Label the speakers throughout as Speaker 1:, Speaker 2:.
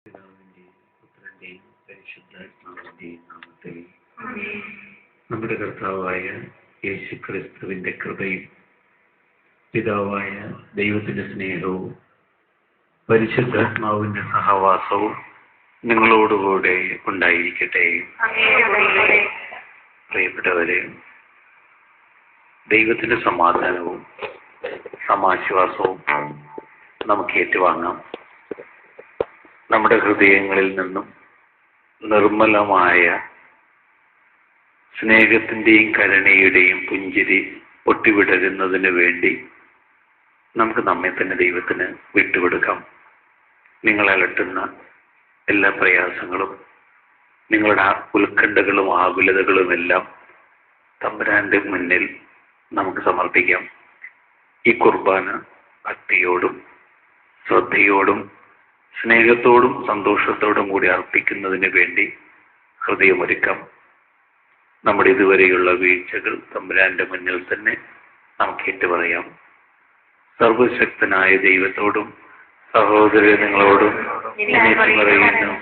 Speaker 1: പിതാവിന്റെയും പുത്രന്റെയും പരിശുദ്ധാത്മാവിന്റെയും നാമത്തിൽ നമ്മുടെ കർത്താവായ യേശുക്രിസ്തുവിന്റെ കൃപയും പിതാവായ ദൈവത്തിന്റെ സ്നേഹവും പരിശുദ്ധാത്മാവിന്റെ സഹവാസവും നിങ്ങളോടുകൂടെ ഉണ്ടായിരിക്കട്ടെ. പ്രിയപ്പെട്ടവരെ, ദൈവത്തിന്റെ സമാധാനവും സമാശ്വാസവും നമുക്ക് ഏറ്റുവാങ്ങാം. നമ്മുടെ ഹൃദയങ്ങളിൽ നിന്നും നിർമ്മലമായ സ്നേഹത്തിന്റെയും കരുണയുടെയും പുഞ്ചിരി പൊട്ടിവിടരുന്നതിന് വേണ്ടി നമുക്ക് നമ്മെ തന്നെ ദൈവത്തിന് വിട്ടുകൊടുക്കാം. നിങ്ങളെ അലട്ടുന്ന എല്ലാ പ്രയാസങ്ങളും, നിങ്ങളുടെ ഉത്കണ്ഠകളും ആകുലതകളുമെല്ലാം തമ്പുരാന്റെ മുന്നിൽ നമുക്ക് സമർപ്പിക്കാം. ഈ കുർബാന ഭക്തിയോടും ശ്രദ്ധയോടും സ്നേഹത്തോടും സന്തോഷത്തോടും കൂടി അർപ്പിക്കുന്നതിന് വേണ്ടി ഹൃദയമൊരുക്കാം. നമ്മുടെ ഇതുവരെയുള്ള വീഴ്ചകൾ തമ്പുരാന്റെ മുന്നിൽ തന്നെ നമുക്ക് ഏറ്റുപറയാം. സർവശക്തനായ ദൈവത്തോടും സഹോദരങ്ങളോടും പറയുന്നു,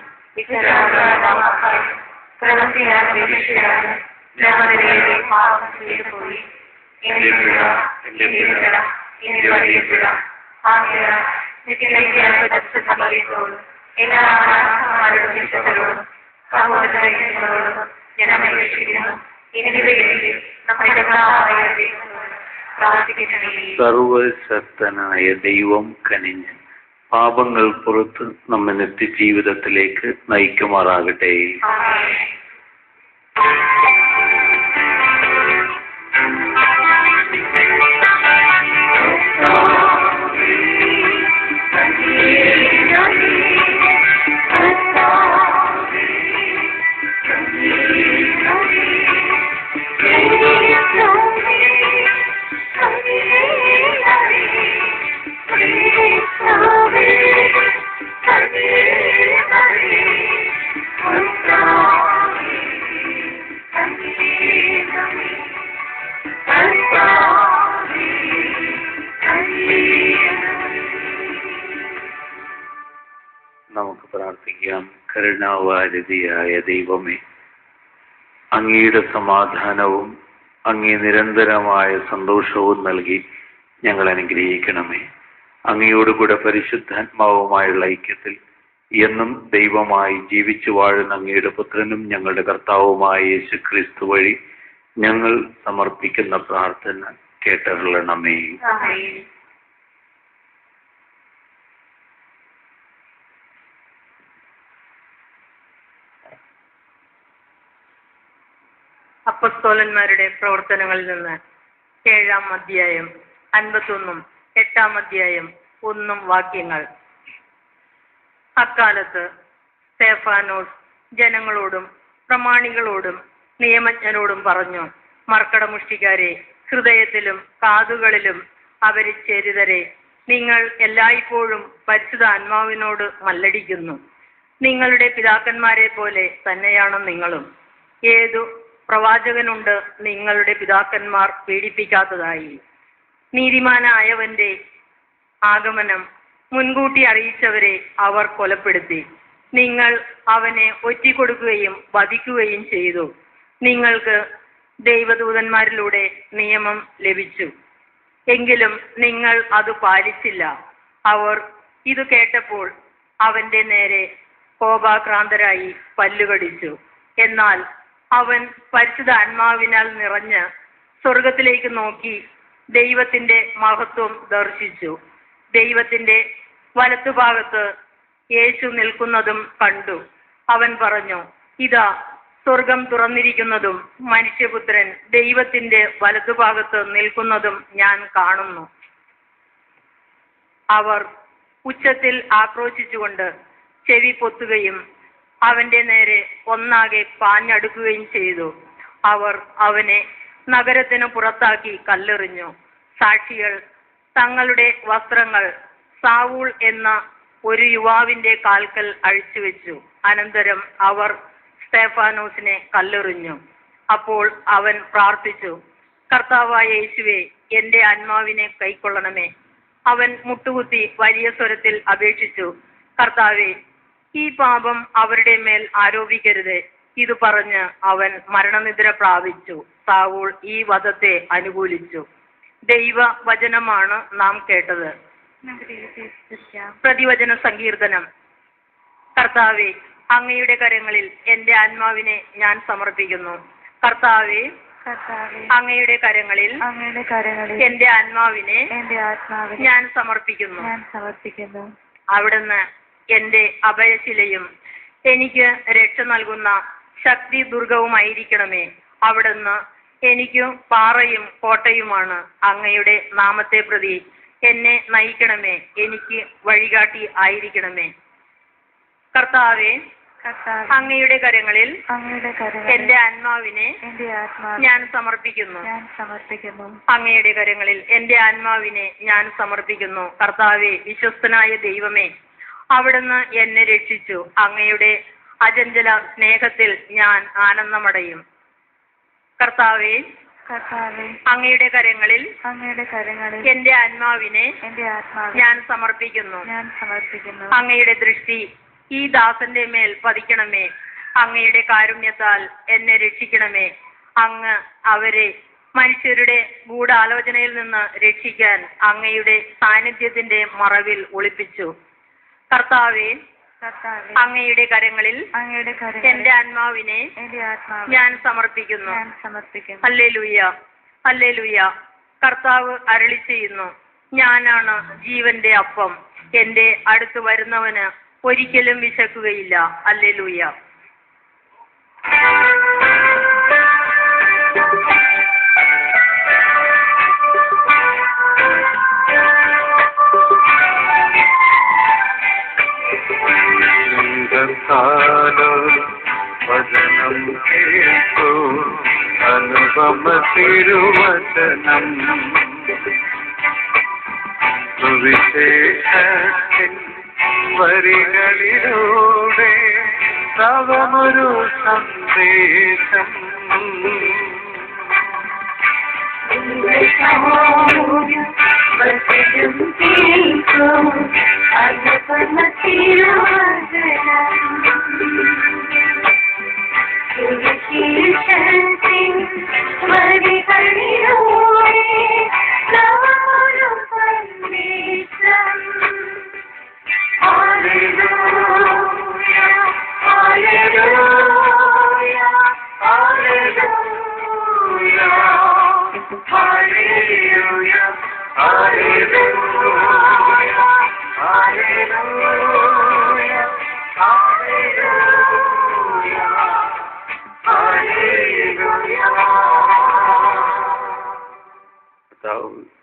Speaker 1: സർവശക്തനായ ദൈവം കനിഞ്ഞ് പാപങ്ങൾ പുറത്ത് നമ്മെ നിത്യജീവിതത്തിലേക്ക് നയിക്കുമാറാകട്ടെ. നമുക്ക് പ്രാർത്ഥിക്കാം. കരുണാവാരിധിയായ ദൈവമേ, അങ്ങയുടെ സമാധാനവും അങ്ങേ നിരന്തരമായ സന്തോഷവും നൽകി ഞങ്ങൾ അനുഗ്രഹിക്കണമേ. അങ്ങയോടുകൂടെ പരിശുദ്ധാത്മാവുമായുള്ള ഐക്യത്തിൽ എന്നും ദൈവമായി ജീവിച്ചു വാഴുന്ന അങ്ങയുടെ പുത്രനും ഞങ്ങളുടെ കർത്താവുമായ യേശുക്രിസ്തു വഴി ഞങ്ങൾ സമർപ്പിക്കുന്ന പ്രാർത്ഥന കേട്ടരുളണമേ.
Speaker 2: അപ്പോസ്തലന്മാരുടെ പ്രവർത്തനങ്ങളിൽ നിന്ന് 7-ാം അധ്യായം 51, 8-ാം അധ്യായം 1 വാക്യങ്ങൾ. അക്കാലത്ത് സ്തെഫാനോസ് ജനങ്ങളോടും പ്രമാണികളോടും നിയമജ്ഞരോടും പറഞ്ഞു, മർക്കടമുഷ്ടിക്കാരെ, ഹൃദയത്തിലും കാതുകളിലും അപരിച്ഛേദിതരെ, നിങ്ങൾ എല്ലായ്പ്പോഴും പരിശുദ്ധാത്മാവിനോട് മല്ലടിക്കുന്നു. നിങ്ങളുടെ പിതാക്കന്മാരെ പോലെ തന്നെയാണ് നിങ്ങളും. ഏതു പ്രവാചകനുണ്ട് നിങ്ങളുടെ പിതാക്കന്മാർ പീഡിപ്പിക്കാത്തതായി? നീതിമാനായവന്റെ ആഗമനം മുൻകൂട്ടി അറിയിച്ചവരെ അവർ കൊലപ്പെടുത്തി. നിങ്ങൾ അവനെ ഒറ്റിക്കൊടുക്കുകയും വധിക്കുകയും ചെയ്തു. നിങ്ങൾക്ക് ദൈവദൂതന്മാരിലൂടെ നിയമം ലഭിച്ചു, എങ്കിലും നിങ്ങൾ അത് പാലിച്ചില്ല. അവർ ഇത് കേട്ടപ്പോൾ അവന്റെ നേരെ കോപാക്രാന്തരായി പല്ലുകടിച്ചു. എന്നാൽ അവൻ പരിശുദ്ധാത്മാവിനാൽ നിറഞ്ഞ് സ്വർഗത്തിലേക്ക് നോക്കി ദൈവത്തിന്റെ മഹത്വം ദർശിച്ചു. ദൈവത്തിന്റെ വലത്തുഭാഗത്ത് യേശു നിൽക്കുന്നതും കണ്ടു. അവൻ പറഞ്ഞു, ഇതാ സ്വർഗം തുറന്നിരിക്കുന്നതും മനുഷ്യപുത്രൻ ദൈവത്തിന്റെ വലതുഭാഗത്ത് നിൽക്കുന്നതും ഞാൻ കാണുന്നു. അവർ ഉച്ചത്തിൽ ആക്രോശിച്ചുകൊണ്ട് ചെവി പൊത്തുകയും അവന്റെ നേരെ ഒന്നാകെ പാഞ്ഞടുക്കുകയും ചെയ്തു. അവർ അവനെ നഗരത്തിന് പുറത്താക്കി കല്ലെറിഞ്ഞു. സാക്ഷികൾ തങ്ങളുടെ വസ്ത്രങ്ങൾ സാവൂൾ എന്ന ഒരു യുവാവിന്റെ കാൽക്കൽ അഴിച്ചുവെച്ചു. അനന്തരം അവർ സ്തെഫാനോസിനെ കല്ലെറിഞ്ഞു. അപ്പോൾ അവൻ പ്രാർത്ഥിച്ചു, കർത്താവായ യേശുവേ, എന്റെ ആത്മാവിനെ കൈക്കൊള്ളണമേ. അവൻ മുട്ടുകുത്തി വലിയ സ്വരത്തിൽ അപേക്ഷിച്ചു, കർത്താവേ, ഈ പാപം അവരുടെ മേൽ ആരോപിക്കരുത്. ഇത് പറഞ്ഞ് അവൻ മരണനിദ്ര പ്രാപിച്ചു. സാവൂൾ ഈ വധത്തെ അനുകൂലിച്ചു. ദൈവ വചനമാണ് നാം കേട്ടത്. പ്രതിവചന സങ്കീർത്തനം. കർത്താവേ, അങ്ങയുടെ കരങ്ങളിൽ എന്റെ ആത്മാവിനെ ഞാൻ സമർപ്പിക്കുന്നു. കർത്താവേ, അങ്ങയുടെ കരങ്ങളിൽ എന്റെ ആത്മാവിനെ ഞാൻ സമർപ്പിക്കുന്നു. അവിടുന്ന് എന്റെ അഭയശിലയും എനിക്ക് രക്ഷ നൽകുന്ന ശക്തി ദുർഗവുമായിരിക്കണമേ. അവിടുന്ന് എനിക്ക് പാറയും കോട്ടയുമാണ്. അങ്ങയുടെ നാമത്തെ പ്രതി എന്നെ നയിക്കണമേ. എനിക്ക് വഴികാട്ടി ആയിരിക്കണമേ. കർത്താവേ, അങ്ങയുടെ കരങ്ങളിൽ എന്റെ ആത്മാവിനെ ഞാൻ സമർപ്പിക്കുന്നു. അങ്ങയുടെ കരങ്ങളിൽ എന്റെ ആത്മാവിനെ ഞാൻ സമർപ്പിക്കുന്നു. കർത്താവേ, വിശ്വസ്തനായ ദൈവമേ, അവിടുന്ന് എന്നെ രക്ഷിച്ചു. അങ്ങയുടെ അചഞ്ചല സ്നേഹത്തിൽ ഞാൻ ആനന്ദമടയും. കർത്താവേ, അങ്ങയുടെ കരങ്ങളിൽ എന്റെ ആത്മാവിനെ ഞാൻ സമർപ്പിക്കുന്നു. അങ്ങയുടെ ദൃഷ്ടി ഈ ദാസന്റെ മേൽ പതിക്കണമേ. അങ്ങയുടെ കാരുണ്യത്താൽ എന്നെ രക്ഷിക്കണമേ. അങ്ങ് അവരെ മനുഷ്യരുടെ ഗൂഢാലോചനയിൽ നിന്ന് രക്ഷിക്കാൻ അങ്ങയുടെ സാന്നിധ്യത്തിന്റെ മറവിൽ ഒളിപ്പിച്ചു. കർത്താവേ, അങ്ങയുടെ കരങ്ങളിൽ എന്റെ ആത്മാവിനെ ഞാൻ സമർപ്പിക്കുന്നു. Hallelujah, hallelujah. കർത്താവ് അരുളി ചെയ്യുന്നു, ഞാനാണ് ജീവന്റെ അപ്പം. എന്റെ അടുത്ത് വരുന്നവന് ഒരിക്കലും വിശക്കുകയില്ല. ഹല്ലേലൂയ.
Speaker 1: വചനം കേൾക്കൂ, അനുപമ തിരുവചനം. സുവിശേഷത്തിൻ വരികളിലൂടെ നവമൊരു സന്ദേശം.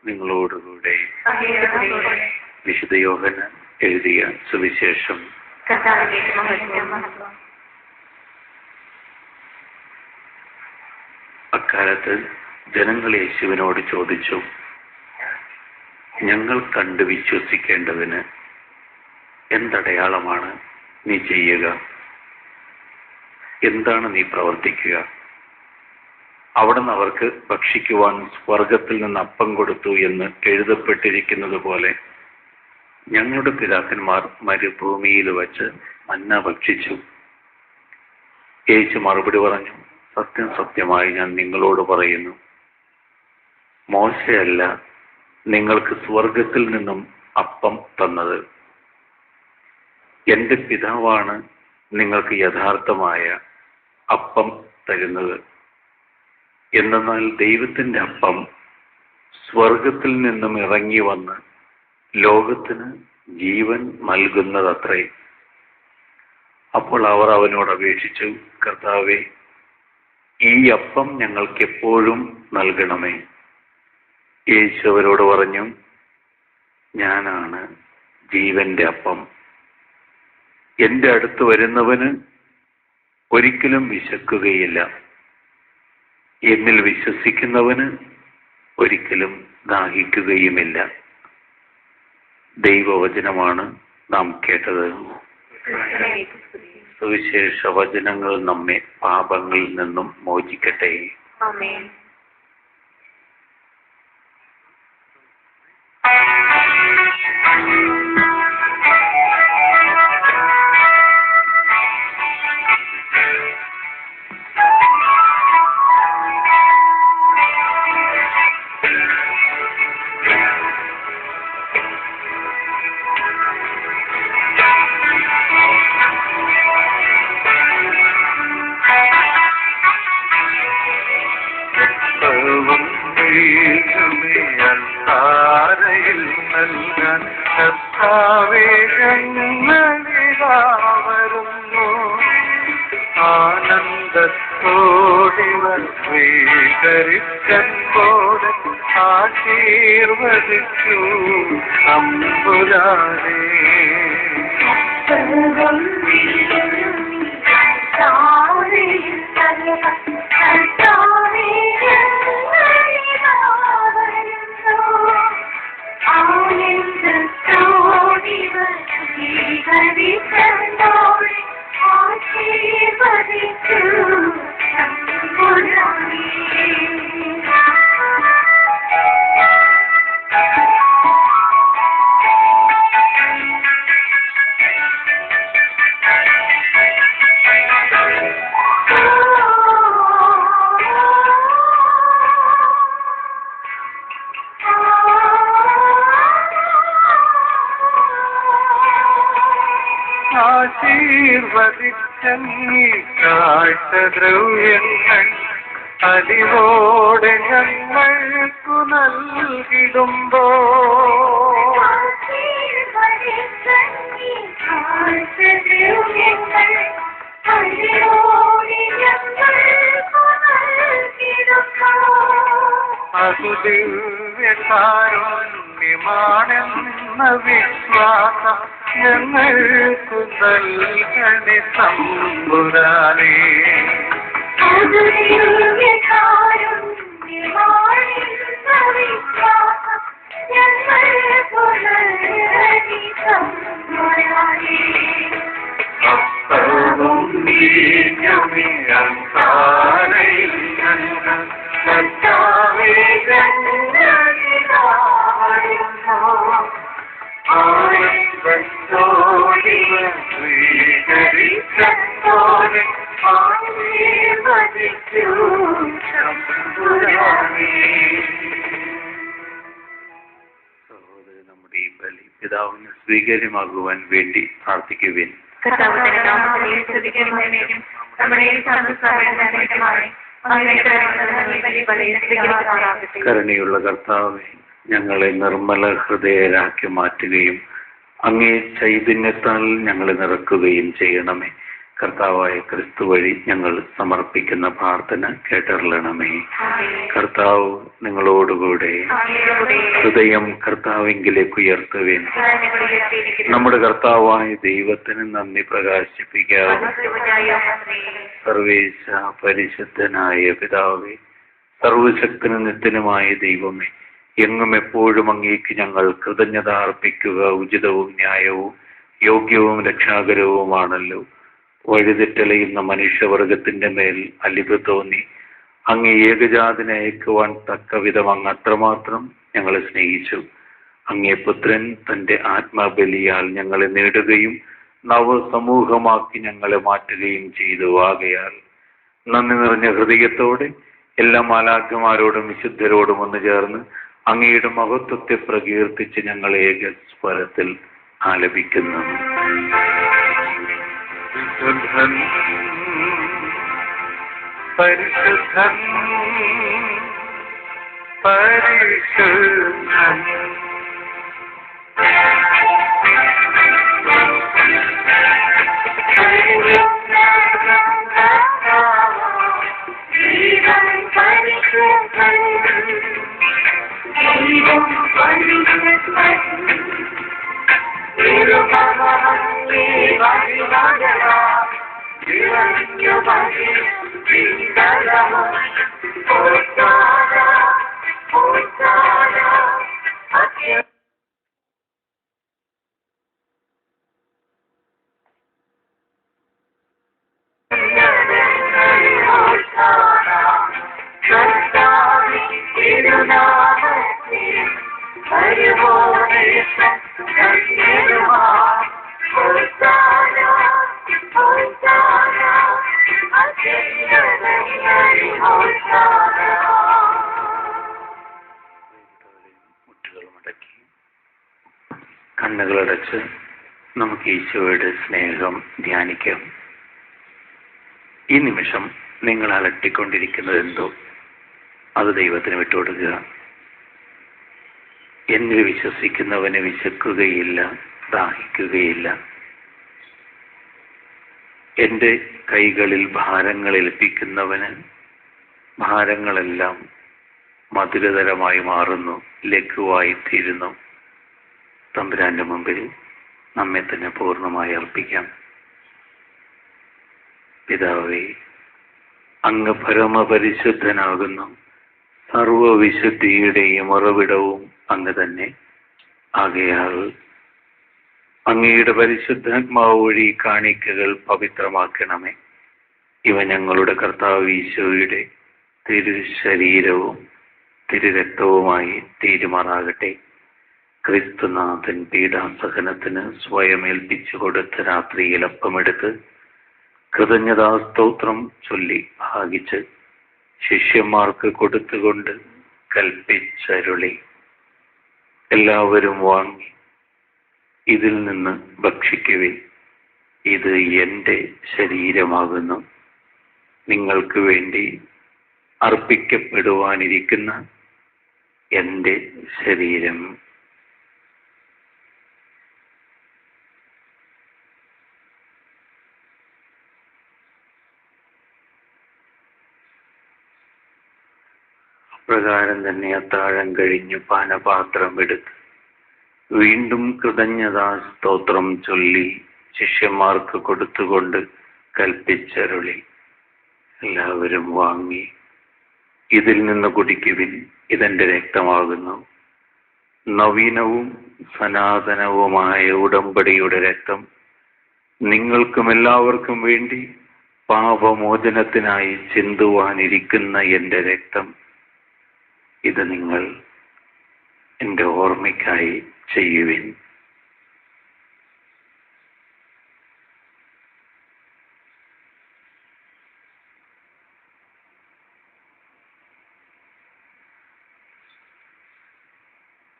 Speaker 1: നിങ്ങളോടുകൂടെ. വിശുദ്ധ യോഹന്നാൻ എഴുതിയ സുവിശേഷം. അക്കാലത്ത് ജനങ്ങൾ യേശുവിനോട് ചോദിച്ചു, ഞങ്ങൾ കണ്ട് വിശ്വസിക്കേണ്ടതിന് എന്തടയാളമാണ് നീ ചെയ്യുക? എന്താണ് നീ പ്രവർത്തിക്കുക? അവിടുന്ന് അവർക്ക് ഭക്ഷിക്കുവാൻ സ്വർഗത്തിൽ നിന്ന് അപ്പം കൊടുത്തു എന്ന് എഴുതപ്പെട്ടിരിക്കുന്നത് പോലെ ഞങ്ങളുടെ പിതാക്കന്മാർ മരുഭൂമിയിൽ വച്ച് മന്ന ഭക്ഷിച്ചു. യേശു മറുപടി പറഞ്ഞു, സത്യം സത്യമായി ഞാൻ നിങ്ങളോട് പറയുന്നു, മോശയല്ല നിങ്ങൾക്ക് സ്വർഗത്തിൽ നിന്നും അപ്പം തന്നത്. എന്റെ പിതാവാണ് നിങ്ങൾക്ക് യഥാർത്ഥമായ അപ്പം തരുന്നത്. എന്നാൽ ദൈവത്തിന്റെ അപ്പം സ്വർഗത്തിൽ നിന്നും ഇറങ്ങി വന്ന് ലോകത്തിന് ജീവൻ നൽകുന്നതത്രേ. അപ്പോൾ അവർ അവനോട് അപേക്ഷിച്ചു, കർത്താവേ, ഈ അപ്പം ഞങ്ങൾക്ക് എപ്പോഴും നൽകണമേ. യേശു അവരോട് പറഞ്ഞു, ഞാനാണ് ജീവന്റെ അപ്പം. എന്റെ അടുത്ത് വരുന്നവന് ഒരിക്കലും വിശക്കുകയില്ല. എന്നിൽ വിശ്വസിക്കുന്നവന് ഒരിക്കലും ദാഹിക്കുകയുമില്ല. ദൈവവചനമാണ് നാം കേട്ടത്. സുവിശേഷ വചനങ്ങൾ നമ്മെ പാപങ്ങളിൽ നിന്നും മോചിക്കട്ടെ.
Speaker 2: ആമേൻ.
Speaker 3: ആനന്ദത്തോടിവർ സ്വീകരിച്ചപ്പോൾ ആശീർവദിച്ചു തമ്പുരാനേ. ആശീർവദിച്ചീ കാഴ്ചദ്രവ്യങ്ങൾ അലിവോടെ ഞങ്ങൾക്കു നൽകിടുമ്പോ അതു ദിവ്യകാരുണ്യമാണെന്ന വിശ്വാസം ഞങ്ങൾക്കു നൽകണേ തമ്പുരാനേ. അപ്പവും നീങ്ങമേ അന്താരയിൽ ഞങ്ങൾ കർത്താവേ ഞങ്ങളിതാവരുന്നു. ആനന്ദത്തോടിവർ സ്വീകരിച്ചപോലെ ആശീർവദിച്ചു തമ്പുരാനേ.
Speaker 1: സഹോദരൻ, നമ്മുടെ ഈ ബലി പിതാവിന് സ്വീകാര്യമാകുവാൻ വേണ്ടി പ്രാർത്ഥിക്കുവിൻ. കരുണയുള്ള കർത്താവേ, ഞങ്ങളെ നിർമ്മല ഹൃദയരാക്കി മാറ്റുകയും അങ്ങേ ചൈതന്യത്താൽ ഞങ്ങളെ നിറക്കുകയും ചെയ്യണമേ. കർത്താവായ ക്രിസ്തു വഴി ഞങ്ങൾ സമർപ്പിക്കുന്ന പ്രാർത്ഥന കേട്ടറിയണമേ. കർത്താവ് നിങ്ങളോടുകൂടെ. ഹൃദയം കർത്താവിങ്കിലേക്ക് ഉയർത്തുവേൻ. നമ്മുടെ കർത്താവായ ദൈവത്തിന് നന്ദി പ്രകാശിപ്പിക്കാവും. സർവേശ പരിശുദ്ധനായ പിതാവേ, സർവശക്തനും നിത്യനുമായ ദൈവമേ, എങ്ങും എപ്പോഴും അങ്ങേക്ക് ഞങ്ങൾ കൃതജ്ഞത അർപ്പിക്കുക ഉചിതവും ന്യായവും യോഗ്യവും രക്ഷാകരവുമാണല്ലോ. വഴിതെറ്റലയുന്ന മനുഷ്യവർഗത്തിന്റെ മേൽ അലിവ് തോന്നി അങ്ങ് ഏകജാതിനെ അയക്കുവാൻ തക്കവിധം അങ്ങ് അത്രമാത്രം ഞങ്ങളെ സ്നേഹിച്ചു. അങ്ങേ പുത്രൻ തന്റെ ആത്മബലിയാൽ ഞങ്ങളെ നേടുകയും നവസമൂഹമാക്കി ഞങ്ങളെ മാറ്റുകയും ചെയ്തു. ആകയാൽ നന്ദി നിറഞ്ഞ ഹൃദയത്തോടെ എല്ലാ മാലാഖമാരോടും വിശുദ്ധരോടും ഒന്ന് ചേർന്ന് അങ്ങയുടെ മഹത്വത്തെ പ്രകീർത്തിച്ച് ഞങ്ങൾ ഏക സ്വരത്തിൽ ആലപിക്കുന്നു.
Speaker 3: പരിശുദ്ധൻ പരിശുദ്ധൻ പരിശുദ്ധൻ
Speaker 1: കണ്ണുകളടച്ച് നമുക്ക് ഈശോയുടെ സ്നേഹം ധ്യാനിക്കാം. ഈ നിമിഷം നിങ്ങൾ അലട്ടിക്കൊണ്ടിരിക്കുന്നത് എന്തോ അത് ദൈവത്തിന് വിട്ടുകൊടുക്കുക. എന്നിൽ വിശ്വസിക്കുന്നവന് വിശക്കുകയില്ല, ദാഹിക്കുകയില്ല. എൻ്റെ കൈകളിൽ ഭാരങ്ങൾ ഏൽപ്പിക്കുന്നവന് ഭാരങ്ങളെല്ലാം മധുരതരമായി മാറുന്നു, ലഘുവായി തീരുന്നു. തമ്പുരാന്റെ മുമ്പിൽ നമ്മെ തന്നെ പൂർണ്ണമായി അർപ്പിക്കാം. പിതാവേ, അങ്ങ് പരമപരിശുദ്ധനാകുന്നു. സർവവിശുദ്ധിയുടെയും ഉറവിടവും അങ്ങ് തന്നെ. ആകയാൽ അങ്ങയുടെ പരിശുദ്ധാത്മാവ് വഴി കാണിക്കകൾ പവിത്രമാക്കണമേ. ഇവ ഞങ്ങളുടെ കർത്താവ് ഈശോയുടെ തിരുശരീരവും തിരുരക്തവുമായി തീരുമാറാകട്ടെ. ക്രിസ്തുനാഥൻ പീഡാസഹനത്തിന് സ്വയം ഏൽപ്പിച്ചു കൊടുത്ത രാത്രിയിൽ അപ്പമെടുത്ത് കൃതജ്ഞതാസ്തോത്രം ചൊല്ലി ഭാഗിച്ച് ശിഷ്യന്മാർക്ക് കൊടുത്തുകൊണ്ട് കൽപ്പിച്ചരുളി, എല്ലാവരും വാങ്ങി ഇതിൽ നിന്ന് ഭക്ഷിക്കുവിൻ. ഇത് എൻ്റെ ശരീരമാകുന്നു, നിങ്ങൾക്ക് വേണ്ടി അർപ്പിക്കപ്പെടുവാനിരിക്കുന്ന എൻ്റെ ശരീരം. പ്രകാരം തന്നെ അത്താഴം കഴിഞ്ഞു പാനപാത്രം എടുത്ത് വീണ്ടും കൃതജ്ഞതാ സ്തോത്രം ചൊല്ലി ശിഷ്യന്മാർക്ക് കൊടുത്തുകൊണ്ട് കൽപ്പിച്ചരുളി, എല്ലാവരും വാങ്ങി ഇതിൽ നിന്ന് കുടിക്കുവിൻ. ഇതെന്റെ രക്തമാകുന്നു, നവീനവും സനാതനവുമായ ഉടമ്പടിയുടെ രക്തം. നിങ്ങൾക്കും എല്ലാവർക്കും വേണ്ടി പാപമോചനത്തിനായി ചിന്തുവാനിരിക്കുന്ന എൻ്റെ രക്തം. ഇത് നിങ്ങൾ എൻ്റെ ഓർമ്മയ്ക്കായി ചെയ്യുവിൻ.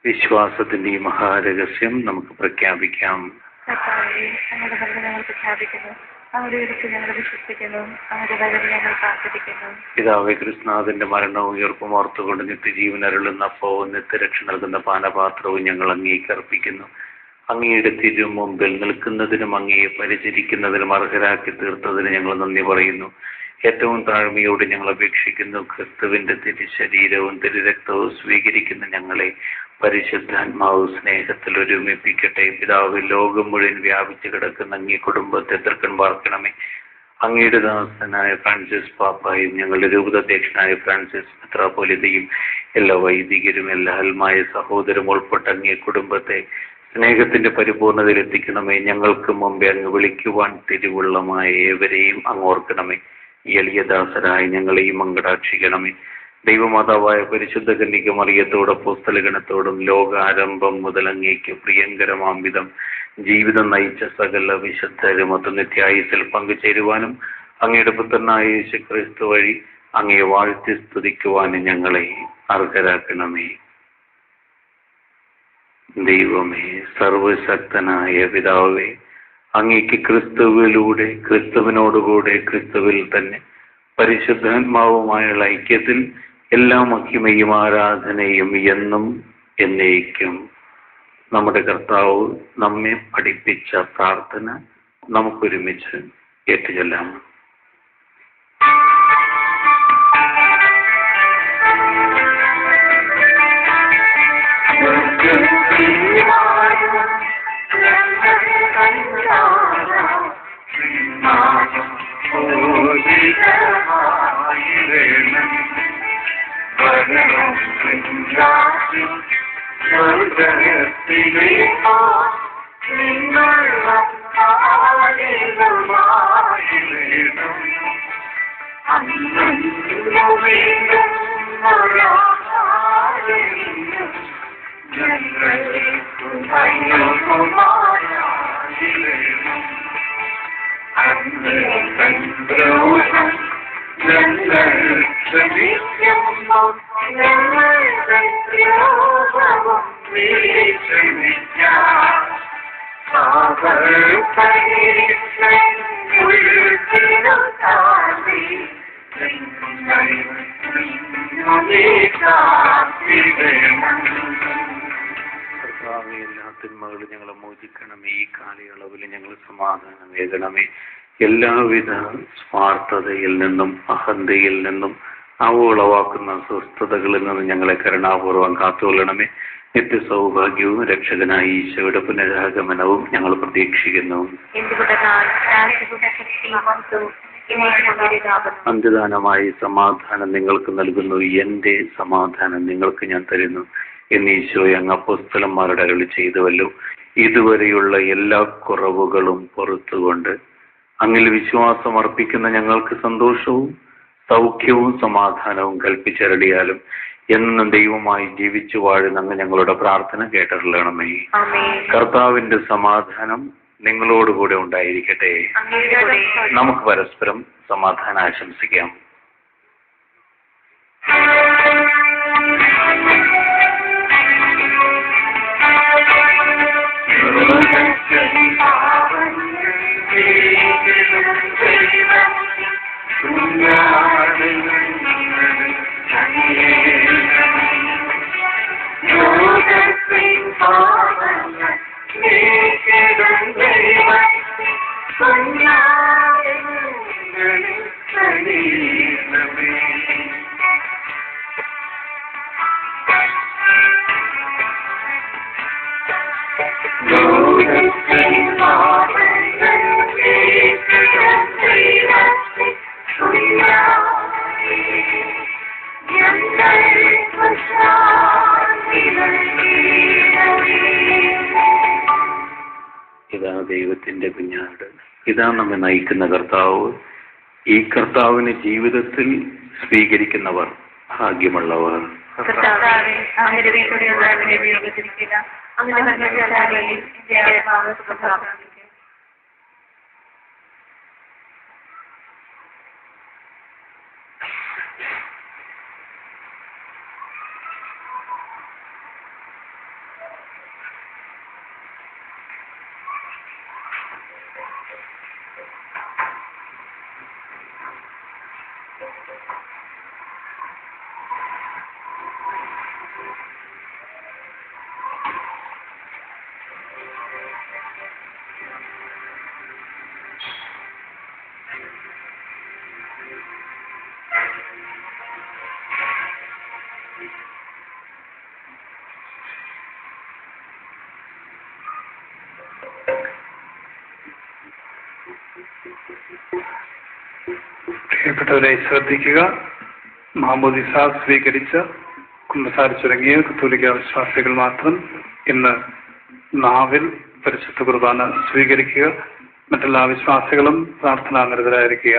Speaker 1: വിശ്വാസത്തിന്റെ ഈ മഹാരഹസ്യം നമുക്ക് പ്രഖ്യാപിക്കാം. പിതാവേ, കൃഷ്ണനാഥന്റെ മരണവും ഉയർപ്പും ഓർത്തുകൊണ്ട് നിത്യജീവൻ അരുളുന്ന അപ്പവും നിത്യരക്ഷ നൽകുന്ന പാനപാത്രവും ഞങ്ങൾ അങ്ങേക്ക് അർപ്പിക്കുന്നു. അങ്ങയുടെ തിരുമുമ്പിൽ നിൽക്കുന്നതിനും അങ്ങയെ പരിചരിക്കുന്നതിനും അർഹരാക്കി തീർത്തതിന് ഞങ്ങൾ നന്ദി പറയുന്നു. ഏറ്റവും താഴ്മയോട് ഞങ്ങൾ അപേക്ഷിക്കുന്നു, ക്രിസ്തുവിന്റെ തിരുശരീരവും തിരുരക്തവും സ്വീകരിക്കുന്ന ഞങ്ങളെ പരിശുദ്ധാത്മാവ് സ്നേഹത്തിൽ ഒരുമിപ്പിക്കട്ടെ. പിതാവ്, ലോകം മുഴുവൻ വ്യാപിച്ചു കിടക്കുന്ന അങ്ങേ കുടുംബത്തെ തൃക്കൺ പാർക്കണമേ. അങ്ങയുടെ ദാസനായ ഫ്രാൻസിസ് പാപ്പായും ഞങ്ങളുടെ രൂപതാധ്യക്ഷനായ ഫ്രാൻസിസ് മെത്രാപ്പോലീത്തയും എല്ലാ വൈദികരും എല്ലാ ആത്മായ സഹോദരും ഉൾപ്പെട്ട അങ്ങേ കുടുംബത്തെ സ്നേഹത്തിന്റെ പരിപൂർണതയിൽ എത്തിക്കണമേ. ഞങ്ങൾക്ക് മുമ്പേ അങ്ങ് വിളിക്കുവാൻ തിരുവുള്ളമായ ഏവരെയും അങ്ങ് ഓർക്കണമേ. എളിയദാസരായി ഞങ്ങളെയും അങ്ങടാക്ഷിക്കണമേ. ദൈവമാതാവായ പരിശുദ്ധ കന്യക മറിയത്തോടും അപ്പോസ്തലഗണത്തോടും ലോകാരംഭം മുതൽ അങ്ങേക്ക് പ്രിയങ്കരമാം വിധം ജീവിതം നയിച്ച സകല വിശുദ്ധരും നിത്യായുസ്സിൽ പങ്കുചേരുവാനും അങ്ങയുടെ പുത്രനായ യേശു ക്രിസ്തു വഴി അങ്ങയെ വാഴ്ത്തി സ്തുതിക്കുവാനും ഞങ്ങളെ അർഹരാക്കണമേ. ദൈവമേ, സർവശക്തനായ പിതാവേ, അങ്ങേക്ക് ക്രിസ്തുവിലൂടെ, ക്രിസ്തുവിനോടുകൂടെ, ക്രിസ്തുവിൽ തന്നെ പരിശുദ്ധാത്മാവുമായുള്ള ഐക്യത്തിൽ എല്ലാ മഹിമയും ആരാധനയും എന്നും എന്നേക്കും. നമ്മുടെ കർത്താവ് നമ്മെ പഠിപ്പിച്ച പ്രാർത്ഥന നമുക്കൊരുമിച്ച് ഏറ്റുചൊല്ലാം. എല്ലാ തിന്മകളും ഞങ്ങളെ മോചിക്കണമേ. ഈ കാലയളവിൽ ഞങ്ങൾ സമാധാനം ഏകണമേ. എല്ലാവിധ സ്വാർത്ഥതയിൽ നിന്നും അഹന്തയിൽ നിന്നും അവ ഉളവാക്കുന്ന അസ്വസ്ഥതകളിൽ നിന്നും ഞങ്ങളെ കരുണാപൂർവ്വം കാത്തുകൊള്ളണമേ. നിത്യസൗഭാഗ്യവും രക്ഷകനായ ഈശോയുടെ പുനരാഗമനവും ഞങ്ങൾ പ്രതീക്ഷിക്കുന്നു. അന്ത്യദാനമായി സമാധാനം നിങ്ങൾക്ക് നൽകുന്നു, എന്റെ സമാധാനം നിങ്ങൾക്ക് ഞാൻ തരുന്നു എന്ന് ഈശോയെ അങ്ങ് അപ്പോസ്തലന്മാരുടെ അരുളി ചെയ്തുവല്ലോ. ഇതുവരെയുള്ള എല്ലാ കുറവുകളും പുറത്തുകൊണ്ട് അങ്ങിൽ വിശ്വാസം അർപ്പിക്കുന്ന ഞങ്ങൾക്ക് സന്തോഷവും സൗഖ്യവും സമാധാനവും കൽപ്പിച്ചരടിയാലും എന്നും ദൈവമായി ജീവിച്ചു വാഴുന്ന അങ്ങ് ഞങ്ങളുടെ പ്രാർത്ഥന കേട്ടറിയണമേ. കർത്താവിന്റെ സമാധാനം നിങ്ങളോടുകൂടെ ഉണ്ടായിരിക്കട്ടെ. നമുക്ക് പരസ്പരം സമാധാനം ആശംസിക്കാം. ഇതാണ് ദൈവത്തിന്റെ കുഞ്ഞാട്, ഇതാണ് നമ്മെ നയിക്കുന്ന കർത്താവ്. ഈ കർത്താവിനെ ജീവിതത്തിൽ സ്വീകരിക്കുന്നവർ ഭാഗ്യമുള്ളവർ.
Speaker 4: പ്രിയപ്പെട്ടവരെ ശ്രദ്ധിക്കുക. മാമോദിസ സ്വീകരിച്ച് കുമ്പസാരിച്ചിറങ്ങിയ കത്തോലിക്ക വിശ്വാസികൾ മാത്രം ഇന്ന് നാവിൽ പരിശുദ്ധ കുർബാന സ്വീകരിക്കുക. മറ്റെല്ലാ വിശ്വാസികളും പ്രാർത്ഥനാനിരതരായിരിക്കുക.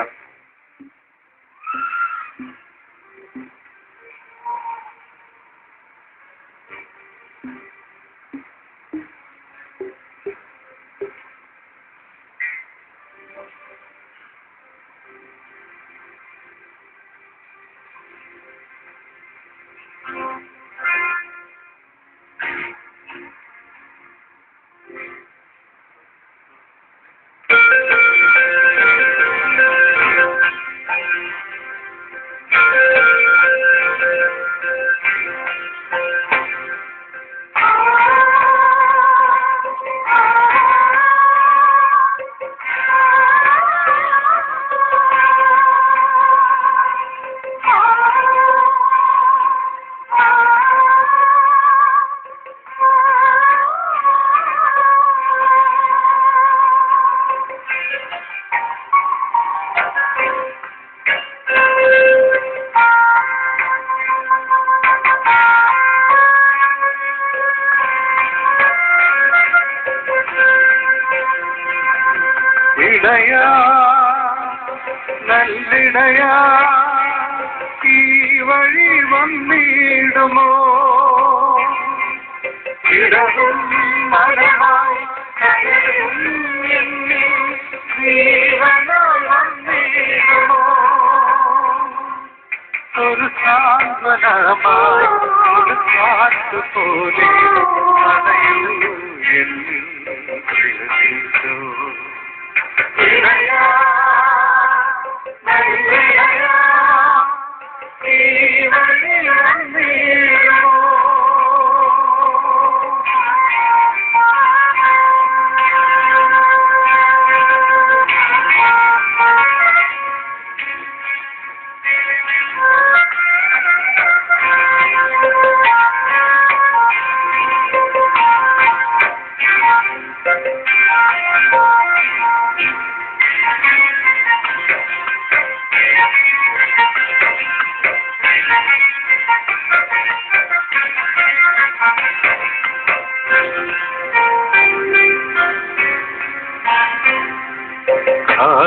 Speaker 4: നല്ലിടയാ ഈ വഴി വന്നിടുമോ, ഇടവും മരമായി ജീവനായി വന്നിടുമോ, ഒരു സാന്ത്വനമായി ഒരു കാറ്റുപോലെ അണയൂ എന്നിൽ പ്രിയതീശോ.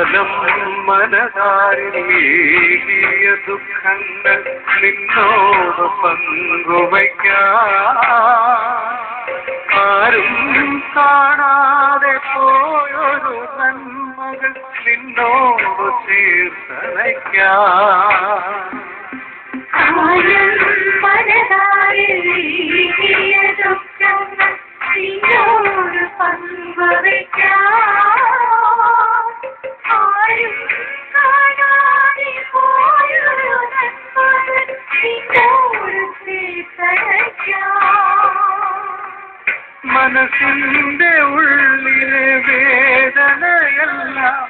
Speaker 4: കാലം മനതാരിയ ദുഃഖങ്ങൾ നിന്നോട് പങ്കുവയ്ക്കാം. ആരും കാണാതെ പോയൊരു നന്മകൾ നിന്നോട് ചേർത്തണയ്ക്കാം. മനസ്സിന്റെ ഉള്ളിലെ വേദനയെല്ലാം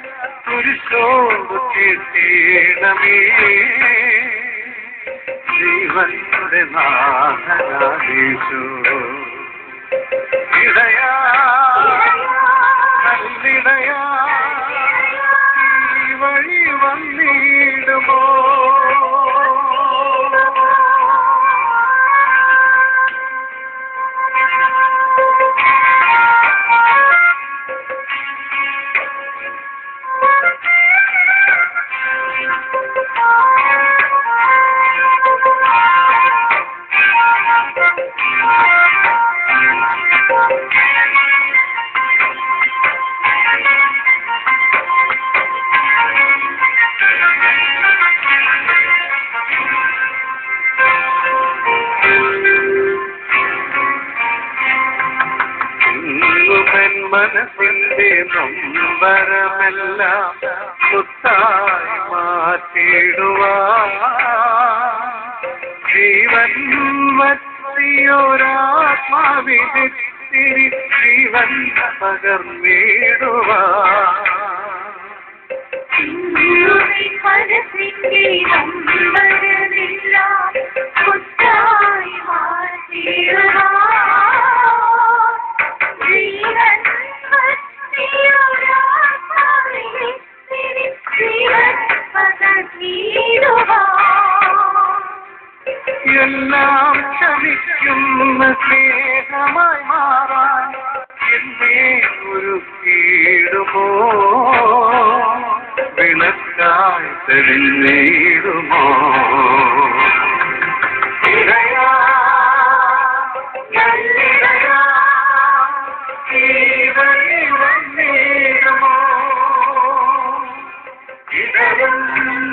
Speaker 4: കുരിശോട് കേട്ടേണമേ. ജീവന്റെ നാഥനായേശു ഇടയാ നല്ലിടയാ ഈ വഴി വന്നിടുമോ. മനസ്സിന്റെ നൊമ്പരമെല്ലാം കുത്തായി മാറ്റിടുവാൻ ജീവൻ വത്തിയൊരാത്മാവിതിരി ജീവൻ പകർന്നിടുവാൻ. എല്ലാം ക്ഷമിക്കുന്ന സ്നേഹമായി മാറാൻ എന്നെ ഒരുക്കിയിടുമോ. വിളക്കായി തെളിഞ്ഞിടുമോ. ഇടയാ നല്ലിടയാ ഈ വഴി വന്നിടുമോ. ഇടരും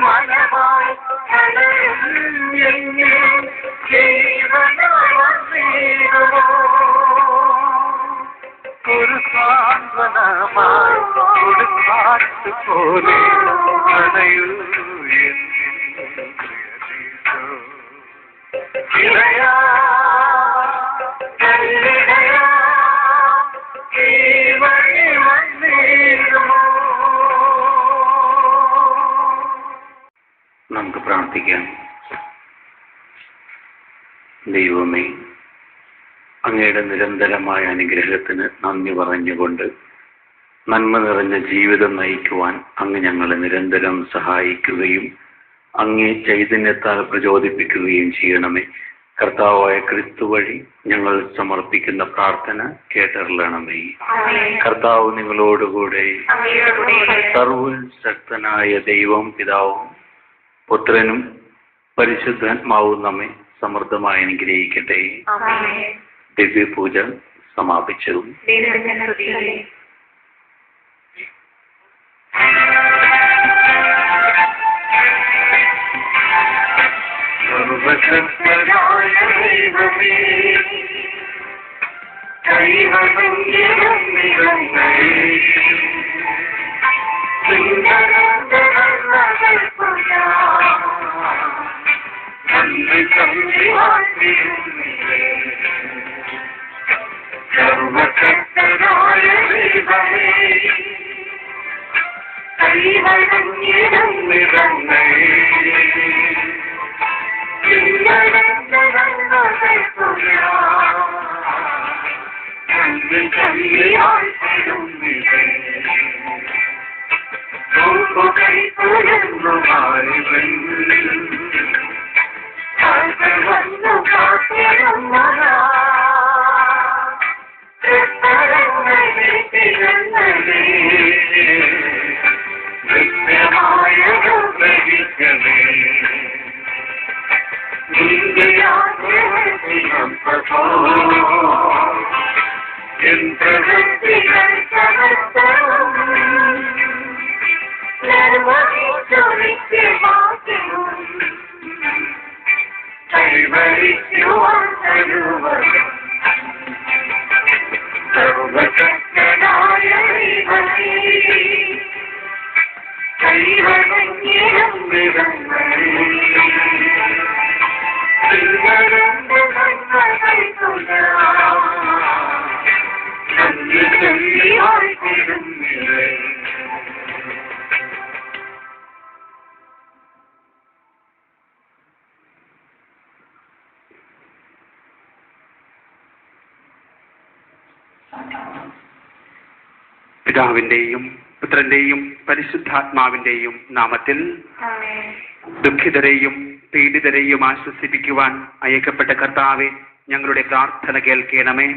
Speaker 4: മനമായി വളരും എന്നിൽ ജീവനായി വന്നിടുമോ. ഒരു സാന്ത്വനമായി ഒരു കാറ്റുപോലെ അണയൂ എന്നിൽ പ്രിയതീശോ. ഇടയാ നല്ലിടയാ ഈ വഴി വന്നിടുമോ.
Speaker 1: നമുക്ക് പ്രാർത്ഥിക്കാം. ദൈവമേ, അങ്ങയുടെ നിരന്തരമായ അനുഗ്രഹത്തിന് നന്ദി പറഞ്ഞുകൊണ്ട് നന്മ നിറഞ്ഞ ജീവിതം നയിക്കുവാൻ അങ്ങ് ഞങ്ങളെ നിരന്തരം സഹായിക്കുകയും അങ്ങേ ചൈതന്യത്താൽ പ്രചോദിപ്പിക്കുകയും ചെയ്യണമേ. കർത്താവായ ക്രിസ്തു വഴി ഞങ്ങൾ സമർപ്പിക്കുന്ന പ്രാർത്ഥന കേട്ടറിയണമേ. കർത്താവ് നിങ്ങളോടുകൂടെ. സർവശക്തനായ ദൈവം പിതാവും പുത്രനും പരിശുദ്ധാത്മാവും നമ്മെ സമൃദ്ധമായി അനുഗ്രഹിക്കട്ടെ. ദിവ്യപൂജ സമാപിച്ചു.
Speaker 4: സർവശക്തനായ ദൈവമേ, കൈവശം സർവശക്തനായ ദൈവമേ, കൈവശം
Speaker 3: ആദരിക്കണേ. നിന്റെ ആഗ്രഹത്തിനും പ്രഭോ എൻ പ്രവൃത്തികൾ സമർപ്പണം
Speaker 4: നിർവഹിച്ചൊരിക്കലും കൈവരിക്കുവാൻ തരുവതും സർവശക്തനായ ദൈവമേ, കൈവണങ്ങിടും വിധങ്ങളിൽ തിരുവരുണ്ട് നന്മകൾക്കു ഞാൻ നന്ദി ചൊല്ലി വാഴ്ത്തിടുന്നില്ലേ.
Speaker 5: പിതാവിന്റെയും പുത്രന്റെയും പരിശുദ്ധാത്മാവിന്റെയും നാമത്തിൽ ദുഃഖിതരെയും പീഡിതരെയും ആശ്വസിപ്പിക്കുവാൻ അയക്കപ്പെട്ട കർത്താവെ, ഞങ്ങളുടെ പ്രാർത്ഥന കേൾക്കണമേ.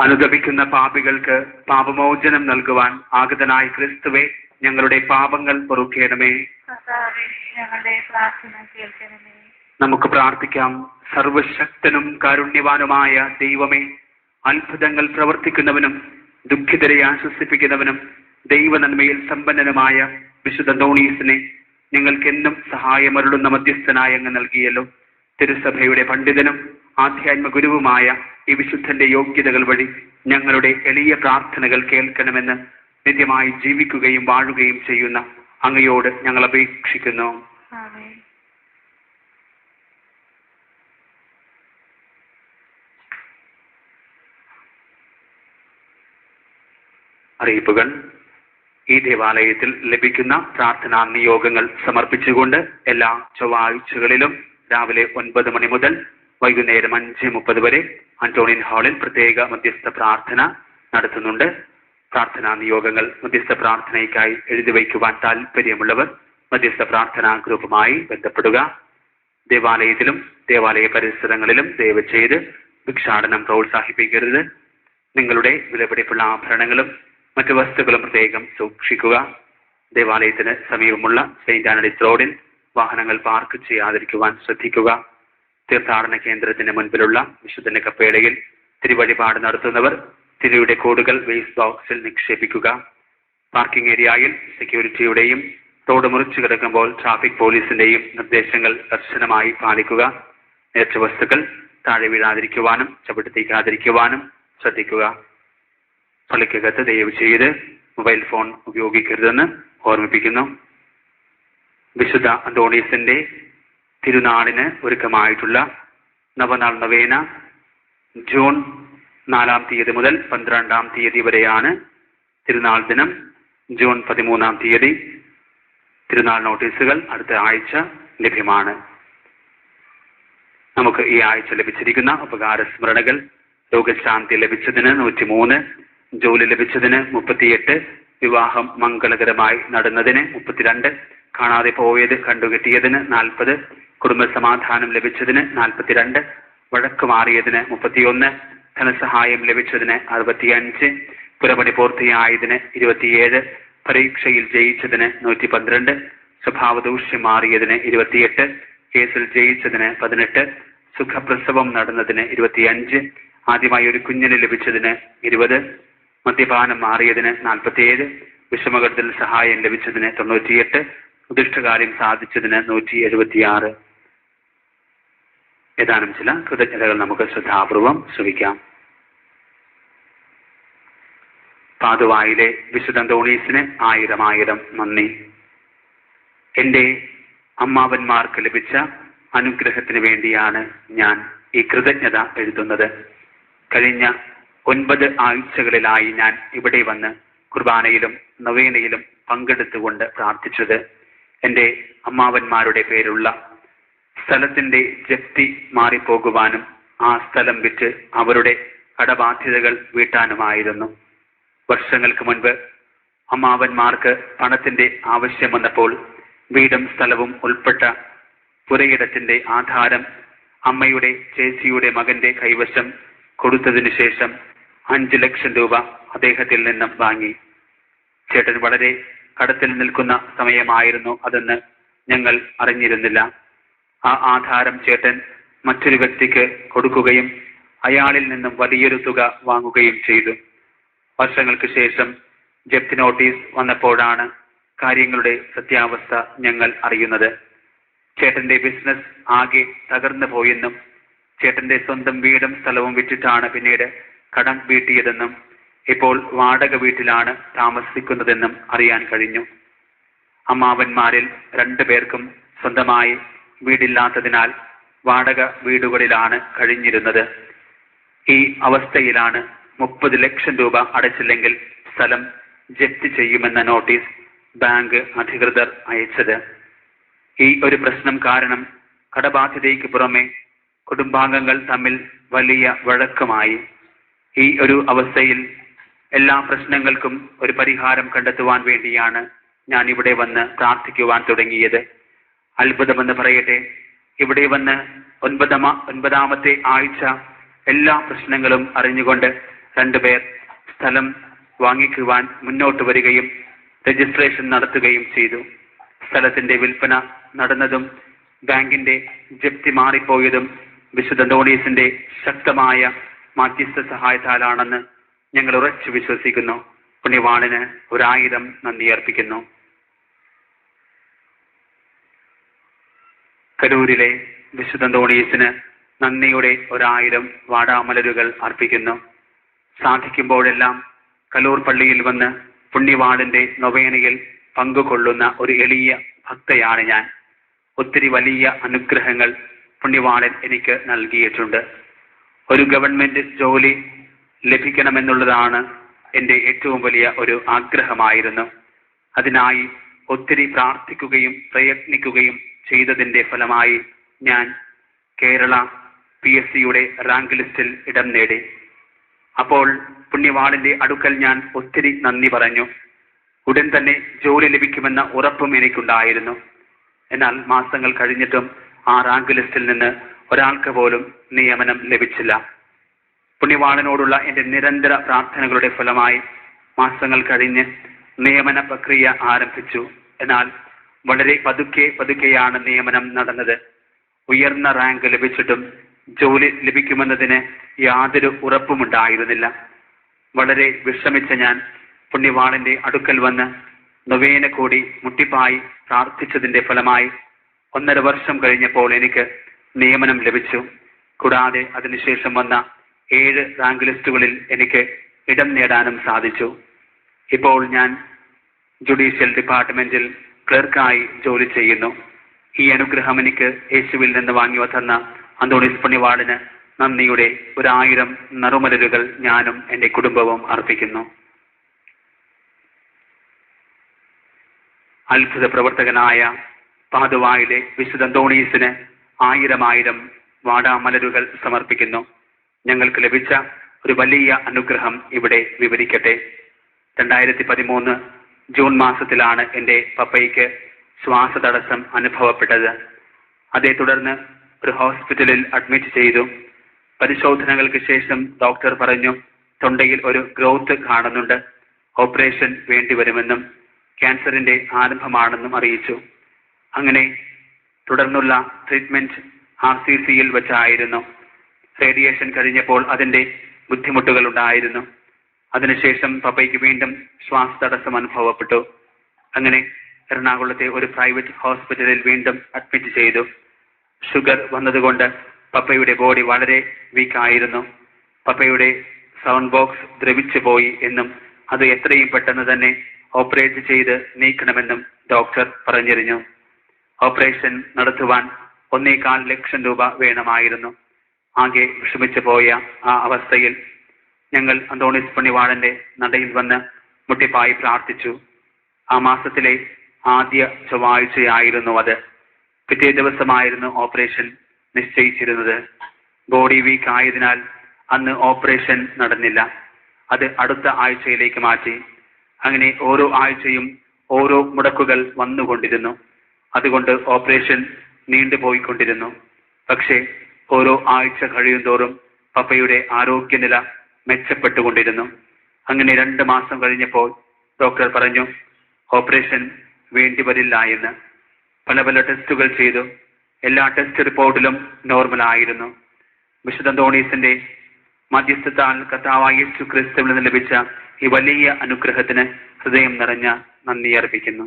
Speaker 5: അനുദപിക്കുന്ന പാപികൾക്ക് പാപമോചനം നൽകുവാൻ ആഗതനായ ക്രിസ്തുവെ, ഞങ്ങളുടെ പാപങ്ങൾ പൊറുക്കണമേ. നമുക്ക് പ്രാർത്ഥിക്കാം. സർവശക്തനും കാരുണ്യവാനുമായ ദൈവമേ, അത്ഭുതങ്ങൾ പ്രവർത്തിക്കുന്നവനും ദുഃഖിതരെ ആശ്വസിപ്പിക്കുന്നവനും ദൈവനന്മയിൽ സമ്പന്നനുമായ വിശുദ്ധ അന്തോണീസിനെ ഞങ്ങൾക്കെന്നും സഹായമരുളുന്ന മധ്യസ്ഥനായി അങ്ങ് നൽകിയല്ലോ. തിരുസഭയുടെ പണ്ഡിതനും ആധ്യാത്മ ഗുരുവുമായ ഈ വിശുദ്ധന്റെ യോഗ്യതകൾ വഴി ഞങ്ങളുടെ എളിയ പ്രാർത്ഥനകൾ കേൾക്കണമെന്ന് നിത്യമായി ജീവിക്കുകയും വാഴുകയും ചെയ്യുന്ന അങ്ങയോട് ഞങ്ങൾ അപേക്ഷിക്കുന്നു. അറിയിപ്പുകൾ. ഈ ദേവാലയത്തിൽ ലഭിക്കുന്ന പ്രാർത്ഥനാ നിയോഗങ്ങൾ സമർപ്പിച്ചുകൊണ്ട് എല്ലാ ചൊവ്വാഴ്ചകളിലും രാവിലെ 9 മണി മുതൽ വൈകുന്നേരം 5:30 വരെ അന്റോണിയൻ ഹാളിൽ പ്രത്യേക മധ്യസ്ഥ പ്രാർത്ഥന നടത്തുന്നുണ്ട്. പ്രാർത്ഥനാ നിയോഗങ്ങൾ മധ്യസ്ഥ പ്രാർത്ഥനയ്ക്കായി എഴുതി വയ്ക്കുവാൻ താല്പര്യമുള്ളവർ മധ്യസ്ഥ പ്രാർത്ഥനാ ഗ്രൂപ്പുമായി ബന്ധപ്പെടുക. ദേവാലയത്തിലും ദേവാലയ പരിസരങ്ങളിലും ദയവ് ചെയ്ത് ഭിക്ഷാടനം പ്രോത്സാഹിപ്പിക്കരുത്. നിങ്ങളുടെ വിലപിടിപ്പുള്ള ആഭരണങ്ങളും മറ്റു വസ്തുക്കളും പ്രത്യേകം സൂക്ഷിക്കുക. ദേവാലയത്തിന് സമീപമുള്ള സെയിന്റ് ആന്റണീസ് റോഡിൽ വാഹനങ്ങൾ പാർക്ക് ചെയ്യാതിരിക്കുവാൻ ശ്രദ്ധിക്കുക. തീർത്ഥാടന കേന്ദ്രത്തിന് മുൻപിലുള്ള വിശുദ്ധന്റെ കപ്പേളയിൽ തിരുവഴിപാട് നടത്തുന്നവർ തിരുയുടെ കോടുകൾ വേസ്റ്റ് ബോക്സിൽ നിക്ഷേപിക്കുക. പാർക്കിംഗ് ഏരിയയിൽ സെക്യൂരിറ്റിയുടെയും റോഡ് മുറിച്ചു കിടക്കുമ്പോൾ ട്രാഫിക് പോലീസിന്റെയും നിർദ്ദേശങ്ങൾ കർശനമായി പാലിക്കുക. നേർച്ച വസ്തുക്കൾ താഴെ വീഴാതിരിക്കുവാനും ചവിട്ടിത്തേക്കാതിരിക്കുവാനും ശ്രദ്ധിക്കുക. പള്ളിക്കകത്ത് ദയവ് ചെയ്ത് മൊബൈൽ ഫോൺ ഉപയോഗിക്കരുതെന്ന് ഓർമ്മിപ്പിക്കുന്നു. വിശുദ്ധ അന്തോണീസിന്റെ തിരുനാളിന് ഒരുക്കമായിട്ടുള്ള നവനാൾ നവേന ജൂൺ 4-ാം തീയതി മുതൽ 12-ാം തീയതി വരെയാണ്. തിരുനാൾ ദിനം ജൂൺ 13-ാം തീയതി. തിരുനാൾ നോട്ടീസുകൾ അടുത്ത ആഴ്ച ലഭ്യമാണ്. നമുക്ക് ഈ ആഴ്ച ലഭിച്ചിരിക്കുന്ന ഉപകാര സ്മരണകൾ: രോഗശാന്തി ലഭിച്ചതിന് 103, ജോലി ലഭിച്ചതിന് 38, വിവാഹം മംഗളകരമായി നടന്നതിന് 32, കാണാതെ പോയത് കണ്ടുകെട്ടിയതിന് 40, കുടുംബസമാധാനം ലഭിച്ചതിന് 42, വഴക്ക് മാറിയതിന് 31, ധനസഹായം ലഭിച്ചതിന് 65, പുരപണി പൂർത്തിയായതിന് 27, പരീക്ഷയിൽ ജയിച്ചതിന് 112, സ്വഭാവദൂഷ്യം മാറിയതിന് 28, കേസിൽ ജയിച്ചതിന് 18, സുഖപ്രസവം നടന്നതിന് 25, ആദ്യമായി ഒരു കുഞ്ഞിന് ലഭിച്ചതിന് 20, മദ്യപാനം മാറിയതിന് 47, വിഷമഘട്ടത്തിൽ സഹായം ലഭിച്ചതിന് 98, ഉദ്ദിഷ്ടകാര്യം സാധിച്ചതിന് 176. ഏതാനും ചില കൃതജ്ഞതകൾ നമുക്ക് ശ്രദ്ധാപൂർവം ശ്രവിക്കാം. പാതുവായിലെ വിശുദ്ധ അന്തോണീസിന് 1000 നന്ദി. എൻ്റെ അമ്മാവന്മാർക്ക് ലഭിച്ച അനുഗ്രഹത്തിന് വേണ്ടിയാണ് ഞാൻ ഈ കൃതജ്ഞത എഴുതുന്നത്. കഴിഞ്ഞ 9 ആഴ്ചകളിലായി ഞാൻ ഇവിടെ വന്ന് കുർബാനയിലും നൊവേനയിലും പങ്കെടുത്തുകൊണ്ട് പ്രാർത്ഥിച്ചത് എൻ്റെ അമ്മാവന്മാരുടെ പേരുള്ള സ്ഥലത്തിൻ്റെ ജപ്തി മാറിപ്പോകുവാനും ആ സ്ഥലം വിറ്റ് അവരുടെ കടബാധ്യതകൾ വീട്ടാനുമായിരുന്നു. വർഷങ്ങൾക്ക് മുൻപ് അമ്മാവന്മാർക്ക് പണത്തിന്റെ ആവശ്യം വന്നപ്പോൾ വീടും സ്ഥലവും ഉൾപ്പെട്ട പുരയിടത്തിന്റെ ആധാരം അമ്മയുടെ ചേച്ചിയുടെ മകന്റെ കൈവശം കൊടുത്തതിനു ശേഷം 5 ലക്ഷം രൂപ അദ്ദേഹത്തിൽ നിന്നും വാങ്ങി. ചേട്ടൻ വളരെ കടത്തിൽ നിൽക്കുന്ന സമയമായിരുന്നു അതെന്ന് ഞങ്ങൾ അറിഞ്ഞിരുന്നില്ല. ആ ആധാരം ചേട്ടൻ മറ്റൊരു വ്യക്തിക്ക് കൊടുക്കുകയും അയാളിൽ നിന്നും വലിയൊരു തുക വാങ്ങുകയും ചെയ്തു. വർഷങ്ങൾക്ക് ശേഷം ജപ്തി നോട്ടീസ് വന്നപ്പോഴാണ് കാര്യങ്ങളുടെ സത്യാവസ്ഥ ഞങ്ങൾ അറിയുന്നത്. ചേട്ടന്റെ ബിസിനസ് ആകെ തകർന്നു പോയെന്നും ചേട്ടന്റെ സ്വന്തം വീടും സ്ഥലവും വിറ്റിട്ടാണ് പിന്നീട് കടം വീട്ടിയതെന്നും ഇപ്പോൾ വാടക വീട്ടിലാണ് താമസിക്കുന്നതെന്നും അറിയാൻ കഴിഞ്ഞു. അമ്മാവന്മാരിൽ 2 പേർക്കും സ്വന്തമായി വീടില്ലാത്തതിനാൽ വാടക വീടുകളിലാണ് കഴിഞ്ഞിരുന്നത്. ഈ അവസ്ഥയിലാണ് 30 ലക്ഷം രൂപ അടച്ചില്ലെങ്കിൽ സ്ഥലം ജപ്തി ചെയ്യുമെന്ന നോട്ടീസ് ബാങ്ക് അധികൃതർ അയച്ചത്. ഈ ഒരു പ്രശ്നം കാരണം കടബാധ്യതയ്ക്ക് പുറമെ കുടുംബാംഗങ്ങൾ തമ്മിൽ വലിയ വഴക്കമായി. ഈ ഒരു അവസ്ഥയിൽ എല്ലാ പ്രശ്നങ്ങൾക്കും ഒരു പരിഹാരം കണ്ടെത്തുവാൻ വേണ്ടിയാണ് ഞാൻ ഇവിടെ വന്ന് പ്രാർത്ഥിക്കുവാൻ തുടങ്ങിയത്. അത്ഭുതമെന്ന് പറയട്ടെ, ഇവിടെ വന്ന് 9ാമത്തെ ആഴ്ച എല്ലാ പ്രശ്നങ്ങളും അറിഞ്ഞുകൊണ്ട് 2 പേർ സ്ഥലം വാങ്ങിക്കുവാൻ മുന്നോട്ട് വരികയും രജിസ്ട്രേഷൻ നടത്തുകയും ചെയ്തു. സ്ഥലത്തിന്റെ വിൽപ്പന നടന്നതും ബാങ്കിന്റെ ജപ്തി മാറിപ്പോയതും വിശുദ്ധ അന്തോണീസിന്റെ ശക്തമായ മാധ്യസ്ഥ സഹായത്താലാണെന്ന് ഞങ്ങൾ ഉറച്ചു വിശ്വസിക്കുന്നു. പുണ്യവാളിന് 1000 നന്ദി അർപ്പിക്കുന്നു. കരൂരിലെ വിശുദ്ധ അന്തോണീസിന് നന്ദിയുടെ 1000 വാടാമലരുകൾ അർപ്പിക്കുന്നു. സാധിക്കുമ്പോഴെല്ലാം കലൂർ പള്ളിയിൽ വന്ന് പുണ്യവാളിന്റെ നൊവേനയിൽ പങ്കുകൊള്ളുന്ന ഒരു എളിയ ഭക്തയാണ് ഞാൻ. ഒത്തിരി വലിയ അനുഗ്രഹങ്ങൾ പുണ്യവാളൻ എനിക്ക് നൽകിയിട്ടുണ്ട്. ഒരു ഗവൺമെന്റ് ജോലി ലഭിക്കണമെന്നുള്ളതാണ് എൻ്റെ ഏറ്റവും വലിയ ഒരു ആഗ്രഹമായിരുന്നു. അതിനായി ഒത്തിരി പ്രാർത്ഥിക്കുകയും പ്രയത്നിക്കുകയും ചെയ്തതിൻ്റെ ഫലമായി ഞാൻ കേരള PSCയുടെ റാങ്ക് ലിസ്റ്റിൽ ഇടം നേടി. അപ്പോൾ പുണ്യവാളിന്റെ അടുക്കൽ ഞാൻ ഒത്തിരി നന്ദി പറഞ്ഞു. ഉടൻ തന്നെ ജോലി ലഭിക്കുമെന്ന ഉറപ്പും എനിക്കുണ്ടായിരുന്നു. എന്നാൽ മാസങ്ങൾ കഴിഞ്ഞിട്ടും ആ റാങ്ക് ലിസ്റ്റിൽ നിന്ന് ഒരാൾക്ക് പോലും നിയമനം ലഭിച്ചില്ല. പുണ്യവാളനോടുള്ള എൻ്റെ നിരന്തര പ്രാർത്ഥനകളുടെ ഫലമായി മാസങ്ങൾ കഴിഞ്ഞ് നിയമന പ്രക്രിയ ആരംഭിച്ചു. എന്നാൽ വളരെ പതുക്കെയാണ് നിയമനം നടന്നത്. ഉയർന്ന റാങ്ക് ലഭിച്ചിട്ടും ജോലി ലഭിക്കുമെന്നതിന് യാതൊരു ഉറപ്പുമുണ്ടായിരുന്നില്ല. വളരെ വിഷമിച്ച ഞാൻ പുണ്യവാളന്റെ അടുക്കൽ വന്ന് നൊവേന കൂടി മുട്ടിപ്പായി പ്രാർത്ഥിച്ചതിന്റെ ഫലമായി 1.5 വർഷം കഴിഞ്ഞപ്പോൾ എനിക്ക് നിയമനം ലഭിച്ചു. കൂടാതെ അതിനുശേഷം വന്ന 7 റാങ്ക് ലിസ്റ്റുകളിൽ എനിക്ക് ഇടം നേടാനും സാധിച്ചു. ഇപ്പോൾ ഞാൻ ജുഡീഷ്യൽ ഡിപ്പാർട്ട്മെന്റിൽ ക്ലർക്കായി ജോലി ചെയ്യുന്നു. ഈ അനുഗ്രഹം എനിക്ക് യേശുവിൽ നിന്ന് വാങ്ങി തന്ന അന്തോണീസ് പുണ്യവാളിന് നന്ദിയുടെ 1000 നറുമലരുകൾ ഞാനും എൻ്റെ കുടുംബവും അർപ്പിക്കുന്നു. അത്ഭുത പ്രവർത്തകനായ പാതുവായിലെ വിശുദ്ധ അന്തോണീസിന് 1000 വാടാമലരുകൾ സമർപ്പിക്കുന്നു. ഞങ്ങൾക്ക് ലഭിച്ച ഒരു വലിയ അനുഗ്രഹം ഇവിടെ വിവരിക്കട്ടെ. 2013 ജൂൺ മാസത്തിലാണ് എൻ്റെ പപ്പയ്ക്ക് ശ്വാസതടസ്സം അനുഭവപ്പെട്ടത്. അതേ തുടർന്ന് ഒരു ഹോസ്പിറ്റലിൽ അഡ്മിറ്റ് ചെയ്തു. പരിശോധനകൾക്ക് ശേഷം ഡോക്ടർ പറഞ്ഞു തൊണ്ടയിൽ ഒരു ഗ്രോത്ത് കാണുന്നുണ്ട്, ഓപ്പറേഷൻ വേണ്ടിവരുമെന്നും ക്യാൻസറിന്റെ ആരംഭമാണെന്നും അറിയിച്ചു. അങ്ങനെ തുടർന്നുള്ള ട്രീറ്റ്മെന്റ് RCCയിൽ വെച്ചായിരുന്നു. റേഡിയേഷൻ കഴിഞ്ഞപ്പോൾ അതിന്റെ ബുദ്ധിമുട്ടുകൾ ഉണ്ടായിരുന്നു. അതിനുശേഷം പപ്പയ്ക്ക് വീണ്ടും ശ്വാസതടസ്സം അനുഭവപ്പെട്ടു. അങ്ങനെ എറണാകുളത്തെ ഒരു പ്രൈവറ്റ് ഹോസ്പിറ്റലിൽ വീണ്ടും അഡ്മിറ്റ് ചെയ്തു. ഷുഗർ വന്നതുകൊണ്ട് പപ്പയുടെ ബോഡി വളരെ വീക്കായിരുന്നു. പപ്പയുടെ സൗണ്ട് ബോക്സ് ദ്രവിച്ചു പോയി എന്നും അത് എത്രയും പെട്ടെന്ന് തന്നെ ഓപ്പറേറ്റ് ചെയ്ത് നീക്കണമെന്നും ഡോക്ടർ പറഞ്ഞിരുന്നു. ഓപ്പറേഷൻ നടത്തുവാൻ 1.25 ലക്ഷം രൂപ വേണമായിരുന്നു. ആകെ വിഷമിച്ചു പോയ ആ അവസ്ഥയിൽ ഞങ്ങൾ അന്തോണീസ് പുണ്യവാളന്റെ നടയിൽ വന്ന് മുട്ടിപ്പായി പ്രാർത്ഥിച്ചു. ആ മാസത്തിലെ ആദ്യ ചൊവ്വാഴ്ചയായിരുന്നു അത്. പിറ്റേ ദിവസമായിരുന്നു ഓപ്പറേഷൻ നിശ്ചയിച്ചിരുന്നത്. ബോഡി വീക്ക് ആയതിനാൽ അന്ന് ഓപ്പറേഷൻ നടന്നില്ല. അത് അടുത്ത ആഴ്ചയിലേക്ക് മാറ്റി. അങ്ങനെ ഓരോ ആഴ്ചയും ഓരോ മുടക്കുകൾ വന്നുകൊണ്ടിരുന്നു. അതുകൊണ്ട് ഓപ്പറേഷൻ നീണ്ടുപോയിക്കൊണ്ടിരുന്നു. പക്ഷേ ഓരോ ആഴ്ച കഴിയുന്തോറും പപ്പയുടെ ആരോഗ്യനില മെച്ചപ്പെട്ടുകൊണ്ടിരുന്നു. അങ്ങനെ 2 മാസം കഴിഞ്ഞപ്പോൾ ഡോക്ടർ പറഞ്ഞു ഓപ്പറേഷൻ വേണ്ടിവരില്ല എന്ന് പല ടെസ്റ്റുകൾ ചെയ്തു. എല്ലാ ടെസ്റ്റ് റിപ്പോർട്ടിലും നോർമൽ ആയിരുന്നു. വിശുദ്ധ അന്തോണീസിന്റെ മധ്യസ്ഥത്താൽ കർത്താവായ യേശു ക്രിസ്തുവിൽ നിന്ന് ലഭിച്ച ഈ വലിയ അനുഗ്രഹത്തിന് ഹൃദയം നിറഞ്ഞ നന്ദി അർപ്പിക്കുന്നു.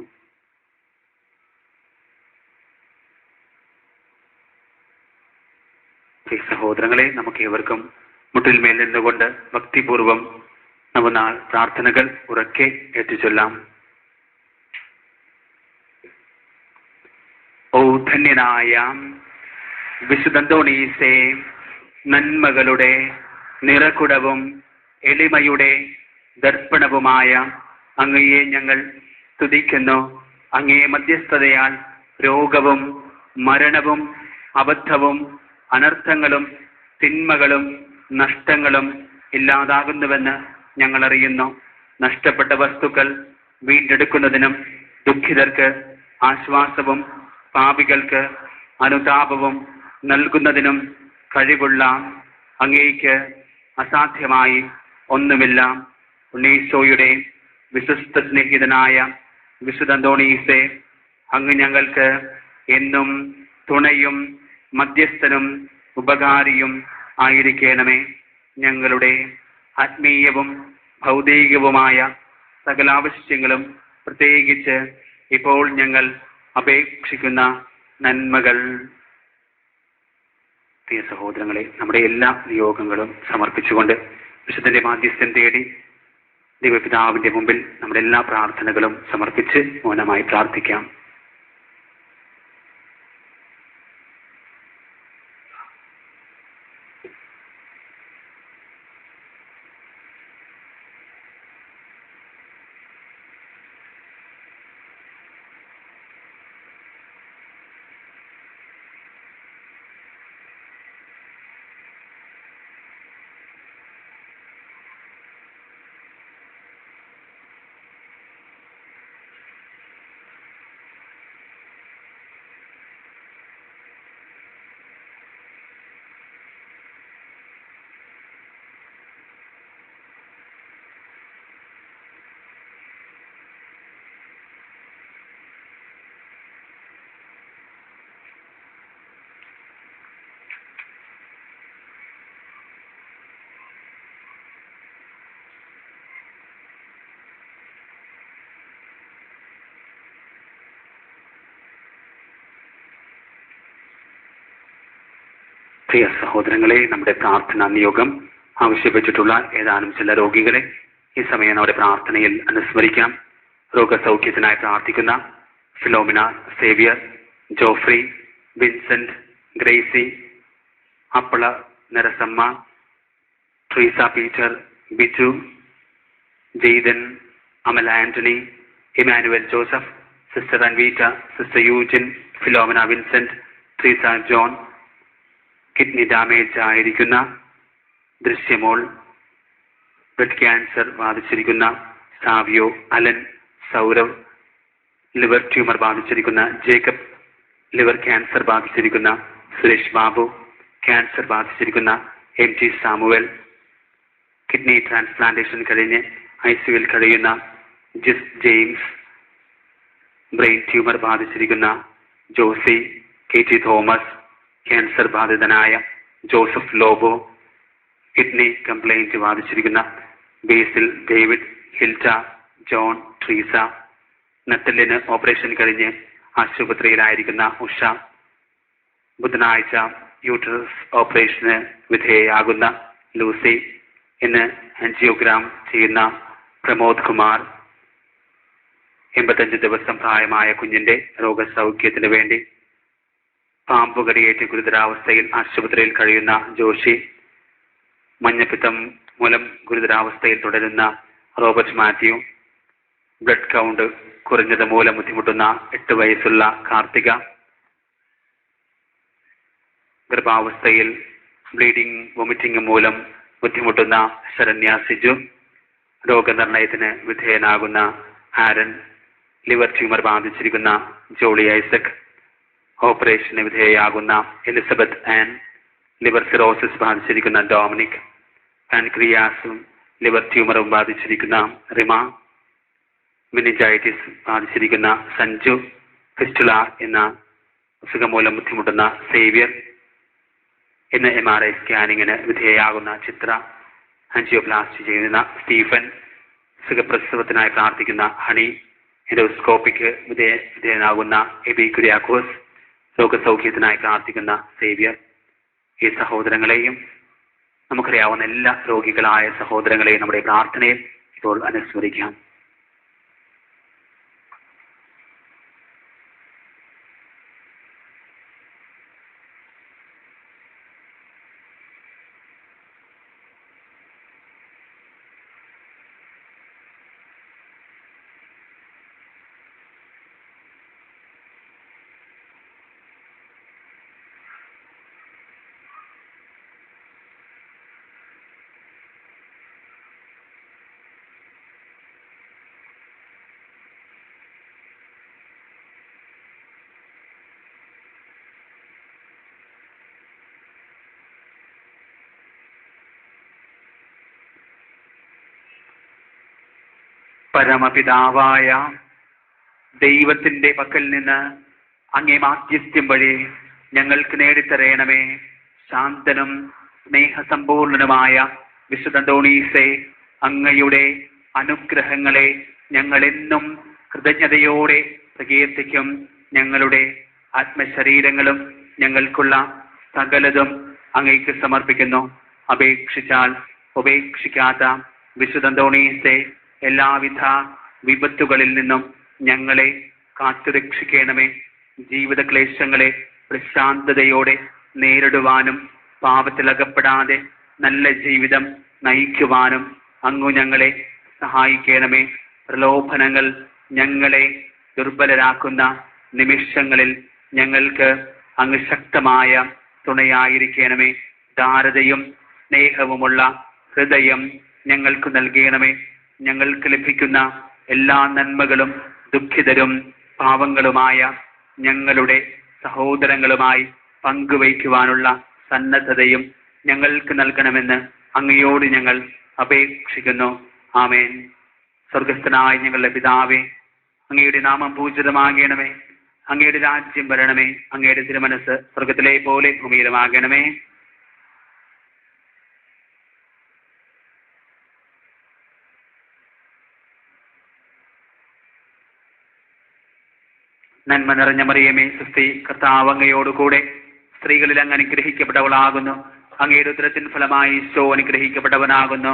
Speaker 5: സഹോദരങ്ങളെ, നമുക്ക് ഏവർക്കും മുട്ടിൽമേൽ നിന്നുകൊണ്ട് ഭക്തിപൂർവം നവനാൾ പ്രാർത്ഥനകൾ ഉറക്കെ ഏറ്റുചൊല്ലാം. ഓ ധന്യനായ വിശുദ്ധ അന്തോണീസേ, നന്മകളുടെ നിറകുടവും എളിമയുടെ ദർപ്പണവുമായ അങ്ങയെ ഞങ്ങൾ സ്തുതിക്കുന്നു. അങ്ങയെ മധ്യസ്ഥതയാൽ രോഗവും മരണവും അബദ്ധവും അനർത്ഥങ്ങളും തിന്മകളും നഷ്ടങ്ങളും ഇല്ലാതാകുന്നുവെന്ന് ഞങ്ങൾ അറിയുന്നു. നഷ്ടപ്പെട്ട വസ്തുക്കൾ വീണ്ടെടുക്കുന്നതിനും ദുഃഖിതർക്ക് ആശ്വാസവും പാപികൾക്ക് അനുതാപവും നൽകുന്നതിനും കഴിവുള്ള അങ്ങേക്ക് അസാധ്യമായി ഒന്നുമില്ല. ഉണ്ണീശോയുടെ വിശ്വസ്ത സ്നേഹിതനായ വിശുദ്ധ അന്തോണീസേ, അങ്ങ് ഞങ്ങൾക്ക് എന്നും തുണയും മധ്യസ്ഥനും ഉപകാരിയും ആയിരിക്കണമേ. ഞങ്ങളുടെ ആത്മീയവും ഭൗതികവുമായ സകല ആവശ്യങ്ങളും, പ്രത്യേകിച്ച് ഇപ്പോൾ ഞങ്ങൾ അപേക്ഷിക്കുന്ന നന്മകൾ. പ്രിയ സഹോദരങ്ങളെ, നമ്മുടെ എല്ലാ നിയോഗങ്ങളും സമർപ്പിച്ചുകൊണ്ട് വിശുദ്ധന്റെ മാധ്യസ്ഥം തേടി ദൈവപിതാവിന്റെ മുമ്പിൽ നമ്മുടെ എല്ലാ പ്രാർത്ഥനകളും സമർപ്പിച്ച് മൗനമായി പ്രാർത്ഥിക്കാം. പ്രിയ സഹോദരങ്ങളെ, നമ്മുടെ പ്രാർത്ഥനാ നിയോഗം ആവശ്യപ്പെട്ടിട്ടുള്ള ഏതാനും ചില രോഗികളെ ഈ സമയം നമ്മുടെ പ്രാർത്ഥനയിൽ അനുസ്മരിക്കാം. രോഗസൗഖ്യത്തിനായി പ്രാർത്ഥിക്കുന്ന Philomina Xavier, Geoffrey, Vincent, Gracy, Appala Narasamma, Treesa Peter, Biju, Jaithan, Amala Antony, Emmanuel Joseph, sister Anvita, sister Eugene, Philomina Vincent, Treesa John, kidney damage ആയിരിക്കുന്ന ദൃശ്യമോൾ, ബ്ലഡ് ക്യാൻസർ ബാധിച്ചിരിക്കുന്ന Savio, Alan, Sourav, liver tumour ബാധിച്ചിരിക്കുന്ന ജേക്കബ്, ലിവർ ക്യാൻസർ ബാധിച്ചിരിക്കുന്ന സുരേഷ് ബാബു, ക്യാൻസർ ബാധിച്ചിരിക്കുന്ന MT സാമുവൽ, കിഡ്നി ട്രാൻസ്പ്ലാന്റേഷൻ കഴിഞ്ഞ് ICUവിൽ കഴിയുന്ന Jis James, brain tumour ബാധിച്ചിരിക്കുന്ന Josy, KT Thomas, cancer ബാധിതനായ ജോസഫ് ലോബോ, കിഡ്നി കംപ്ലൈന്റ് ബാധിച്ചിരിക്കുന്ന ബേസിൽ ഡേവിഡ്, ഹിൽറ്റ, ജോൺ, ട്രീസ, നട്ടലിന് ഓപ്പറേഷൻ കഴിഞ്ഞ് ആശുപത്രിയിലായിരിക്കുന്ന ഉഷ, ബുധനാഴ്ച യൂട്രസ് ഓപ്പറേഷന് വിധേയയാകുന്ന ലൂസി, ഇന്ന് ആൻജിയോഗ്രാം ചെയ്യുന്ന പ്രമോദ് കുമാർ, 85 ദിവസം പ്രായമായ കുഞ്ഞിന്റെ രോഗസൗഖ്യത്തിന് വേണ്ടി പാമ്പുകടിയേറ്റ് ഗുരുതരാവസ്ഥയിൽ ആശുപത്രിയിൽ കഴിയുന്ന ജോഷി, മഞ്ഞപ്പിത്തം മൂലം ഗുരുതരാവസ്ഥയിൽ തുടരുന്ന റോബർട്ട് മാത്യു, ബ്ലഡ് കൗണ്ട് കുറഞ്ഞത് മൂലം ബുദ്ധിമുട്ടുന്ന 8 വയസ്സുള്ള കാർത്തിക, ഗർഭാവസ്ഥയിൽ ബ്ലീഡിംഗ് വൊമിറ്റിംഗ് മൂലം ബുദ്ധിമുട്ടുന്ന ശരണ്യ സിജു, രോഗനിർണയത്തിന് വിധേയനാകുന്ന ആരൻ, ലിവർ ട്യൂമർ ബാധിച്ചിരിക്കുന്ന ജോളി ഐസക്, ഓപ്പറേഷന് വിധേയയാകുന്ന എലിസബത്ത് ആൻ, ലിവർ സിറോസിസ് ബാധിച്ചിരിക്കുന്ന ഡൊമിനിക്, പാൻക്രിയാസും ലിവർ ട്യൂമറും ബാധിച്ചിരിക്കുന്ന റിമ, മെനിഞ്ചൈറ്റിസ് ബാധിച്ചിരിക്കുന്ന സഞ്ജു, ഫിസ്റ്റുല എന്ന അസുഖം മൂലം ബുദ്ധിമുട്ടുന്ന സേവ്യർ, ഇന്ന് MRI സ്കാനിങ്ങിന് വിധേയയാകുന്ന ചിത്ര, ആൻജിയോപ്ലാസ്റ്റി ചെയ്യുന്ന സ്റ്റീഫൻ, സുഖപ്രസവത്തിനായി പ്രാർത്ഥിക്കുന്ന ഹണി, എൻഡോസ്കോപ്പിക്ക് വിധേയനാകുന്ന എബി കുര്യാക്കോസ്, രോഗസൗഖ്യത്തിനായി പ്രാർത്ഥിക്കുന്ന സേവ്യർ, ഈ സഹോദരങ്ങളെയും നമുക്കറിയാവുന്ന എല്ലാ രോഗികളായ സഹോദരങ്ങളെയും നമ്മുടെ പ്രാർത്ഥനയിൽ ഇപ്പോൾ അനുസ്മരിക്കാം. പരമപിതാവായ ദൈവത്തിന്റെ പക്കൽ നിന്ന് അങ്ങേ മാധ്യസ്ഥ്യം വഴി ഞങ്ങൾക്ക് നേടിത്തരയണമേ. ശാന്തനും സ്നേഹസമ്പൂർണനുമായ വിശുദ്ധ അന്തോണീസേ, അങ്ങയുടെ അനുഗ്രഹങ്ങളെ ഞങ്ങൾ എന്നും കൃതജ്ഞതയോടെ പ്രകീർത്തിക്കും. ഞങ്ങളുടെ ആത്മശരീരങ്ങളും ഞങ്ങൾക്കുള്ള സകലതും അങ്ങേക്ക് സമർപ്പിക്കുന്നു. അപേക്ഷിച്ചാൽ ഉപേക്ഷിക്കാത്ത വിശുദ്ധ അന്തോണീസേ, എല്ലാവിധ വിപത്തുകളിൽ നിന്നും ഞങ്ങളെ കാത്തുരക്ഷിക്കണമേ. ജീവിത ക്ലേശങ്ങളെ പ്രശാന്തതയോടെ നേരിടുവാനും പാപത്തിലകപ്പെടാതെ നല്ല ജീവിതം നയിക്കുവാനും അങ്ങു ഞങ്ങളെ സഹായിക്കണമേ. പ്രലോഭനങ്ങൾ ഞങ്ങളെ ദുർബലരാക്കുന്ന നിമിഷങ്ങളിൽ ഞങ്ങൾക്ക് അങ്ങ് ശക്തമായ തുണയായിരിക്കണമേ. ധാരതയും സ്നേഹവുമുള്ള ഹൃദയം ഞങ്ങൾക്ക് നൽകണമേ. ഞങ്ങൾക്ക് ലഭിക്കുന്ന എല്ലാ നന്മകളും ദുഃഖിതരും പാവങ്ങളുമായ ഞങ്ങളുടെ സഹോദരങ്ങളുമായി പങ്കുവയ്ക്കുവാനുള്ള സന്നദ്ധതയും ഞങ്ങൾക്ക് നൽകണമെന്ന് അങ്ങയോട് ഞങ്ങൾ അപേക്ഷിക്കുന്നു. ആമേൻ. സ്വർഗസ്ഥനായ ഞങ്ങളുടെ പിതാവേ, അങ്ങയുടെ നാമം പൂജിതമാകണമേ. അങ്ങയുടെ രാജ്യം വരണമേ. അങ്ങയുടെ തിരുമനസ് സ്വർഗത്തിലെ പോലെ ഭൂമിയിലുമാകണമേ. നന്മ നിറഞ്ഞ മറിയമേ, സുസ്തി, കർത്താവ് അങ്ങയോടുകൂടെ സ്ത്രീകളിൽ അങ്ങ് അനുഗ്രഹിക്കപ്പെട്ടവളാകുന്നു. അങ്ങയുടെ ഉദരത്തിൻ ഫലമായി ഈശോ അനുഗ്രഹിക്കപ്പെട്ടവനാകുന്നു.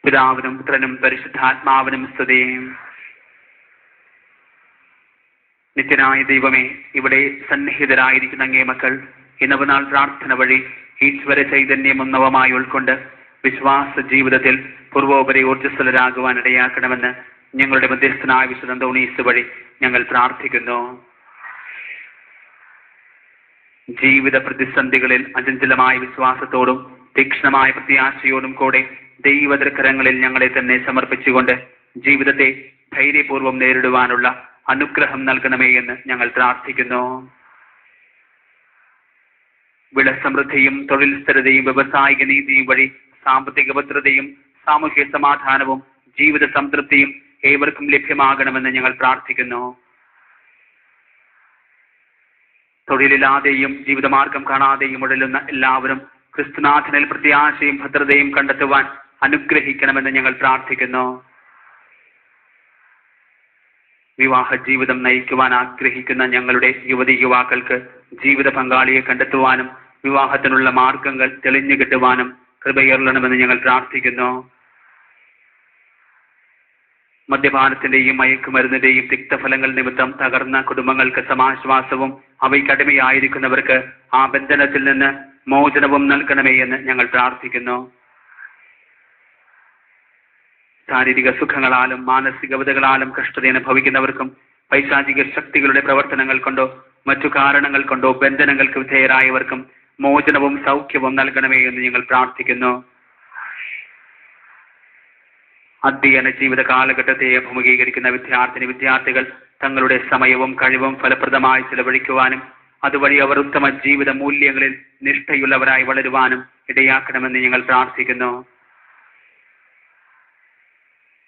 Speaker 5: പിതാവിനും പുത്രനും പരിശുദ്ധാത്മാവിനും സ്തുതി. നിത്യനായ ദൈവമേ, ഇവിടെ സന്നിഹിതരായിരിക്കുന്ന അങ്ങേ മക്കൾ ഈ നവനാൾ പ്രാർത്ഥന വഴി ഈശ്വര ചൈതന്യം നവമായി ഉൾക്കൊണ്ട് വിശ്വാസ ജീവിതത്തിൽ പൂർവോപരി ഊർജ്ജസ്വലരാകുവാൻ ഇടയാക്കണമെന്ന് ഞങ്ങളുടെ മധ്യസ്ഥനായ വിശുദ്ധ അന്തോണീസ് വഴി ഞങ്ങൾ പ്രാർത്ഥിക്കുന്നു. ജീവിത പ്രതിസന്ധികളിൽ അചഞ്ചലമായ വിശ്വാസത്തോടും തീക്ഷ്ണമായ പ്രത്യാശയോടും കൂടെ ദൈവതരക്കരങ്ങളിൽ ഞങ്ങളെ തന്നെ സമർപ്പിച്ചുകൊണ്ട് ജീവിതത്തെ ധൈര്യപൂർവ്വം നേരിടുവാനുള്ള അനുഗ്രഹം നൽകണമേ എന്ന് ഞങ്ങൾ പ്രാർത്ഥിക്കുന്നു. വിളസമൃദ്ധിയും തൊഴിൽ സ്ഥിരതയും വ്യവസായിക നീതിയും വഴി സാമ്പത്തിക ഭദ്രതയും സാമൂഹ്യ സമാധാനവും ജീവിത സംതൃപ്തിയും ഏവർക്കും ലഭ്യമാകണമെന്ന് ഞങ്ങൾ പ്രാർത്ഥിക്കുന്നു. തൊഴിലില്ലാതെയും ജീവിതമാർഗം കാണാതെയും ഉഴലുന്ന എല്ലാവരും ക്രിസ്തുനാഥനിൽ പ്രത്യാശയും ഭദ്രതയും കണ്ടെത്തുവാൻ അനുഗ്രഹിക്കണമെന്ന് ഞങ്ങൾ പ്രാർത്ഥിക്കുന്നു. വിവാഹ ജീവിതം നയിക്കുവാൻ ആഗ്രഹിക്കുന്ന ഞങ്ങളുടെ യുവതി യുവാക്കൾക്ക് ജീവിത പങ്കാളിയെ കണ്ടെത്തുവാനും വിവാഹത്തിനുള്ള മാർഗങ്ങൾ തെളിഞ്ഞു കിട്ടുവാനും കൃപയരുളണമെന്ന് ഞങ്ങൾ പ്രാർത്ഥിക്കുന്നു. മദ്യപാനത്തിന്റെയും മയക്കുമരുന്നിന്റെയും തിക്തഫലങ്ങൾ നിമിത്തം തകർന്ന കുടുംബങ്ങൾക്ക് സമാശ്വാസവും അവയ്ക്ക് അടിമയായിരിക്കുന്നവർക്ക് ആ ബന്ധനത്തിൽ നിന്ന് മോചനവും നൽകണമേ എന്ന് ഞങ്ങൾ പ്രാർത്ഥിക്കുന്നു. ശാരീരിക സുഖങ്ങളാലും മാനസികവതകളാലും കഷ്ടത അനുഭവിക്കുന്നവർക്കും പൈശാചിക ശക്തികളുടെ പ്രവർത്തനങ്ങൾ കൊണ്ടോ മറ്റു കാരണങ്ങൾ കൊണ്ടോ ബന്ധനങ്ങൾക്ക് വിധേയരായവർക്കും മോചനവും സൗഖ്യവും നൽകണമേ എന്ന് ഞങ്ങൾ പ്രാർത്ഥിക്കുന്നു. അധ്യയന ജീവിത കാലഘട്ടത്തെ അഭിമുഖീകരിക്കുന്ന വിദ്യാർത്ഥികൾ തങ്ങളുടെ സമയവും കഴിവും ഫലപ്രദമായി ചിലവഴിക്കുവാനും അതുവഴി അവർ ഉത്തമ ജീവിത മൂല്യങ്ങളിൽ നിഷ്ഠയുള്ളവരായി വളരുവാനും ഇടയാക്കണമെന്ന് ഞങ്ങൾ പ്രാർത്ഥിക്കുന്നു.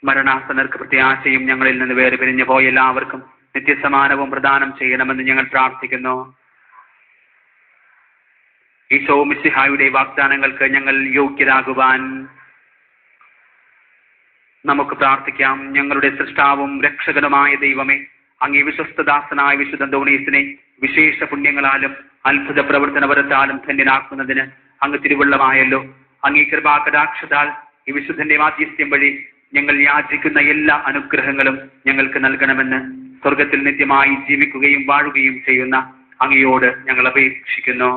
Speaker 5: മരണാസന്നർക്ക് പ്രത്യാശയും ഞങ്ങളിൽ നിന്ന് വേറെ പിരിഞ്ഞു പോയ എല്ലാവർക്കും നിത്യസമാനവും പ്രദാനം ചെയ്യണമെന്ന് ഞങ്ങൾ പ്രാർത്ഥിക്കുന്നു. ഈശോ മിശിഹായുടെ വാഗ്ദാനങ്ങൾക്ക് ഞങ്ങൾ യോഗ്യരാകുവാൻ നമുക്ക് പ്രാർത്ഥിക്കാം. ഞങ്ങളുടെ സൃഷ്ടാവും രക്ഷകനുമായ ദൈവമേ, അങ്ങേ വിശ്വസ്തദാസനായ വിശുദ്ധ അന്തോണീസിനെ വിശേഷ പുണ്യങ്ങളാലും അത്ഭുത പ്രവർത്തനപരത്താലും ധന്യനാക്കുന്നതിന് അങ്ങ് തിരുവുള്ളമായല്ലോ. അങ്ങേ കൃപാകടാക്ഷതാൽ ഈ വിശുദ്ധന്റെ മാധ്യസ്ഥ്യം വഴി ഞങ്ങൾ യാചിക്കുന്ന എല്ലാ അനുഗ്രഹങ്ങളും ഞങ്ങൾക്ക് നൽകണമെന്ന് സ്വർഗത്തിൽ നിത്യമായി ജീവിക്കുകയും വാഴുകയും ചെയ്യുന്ന അങ്ങയോട് ഞങ്ങൾ അപേക്ഷിക്കുന്നു.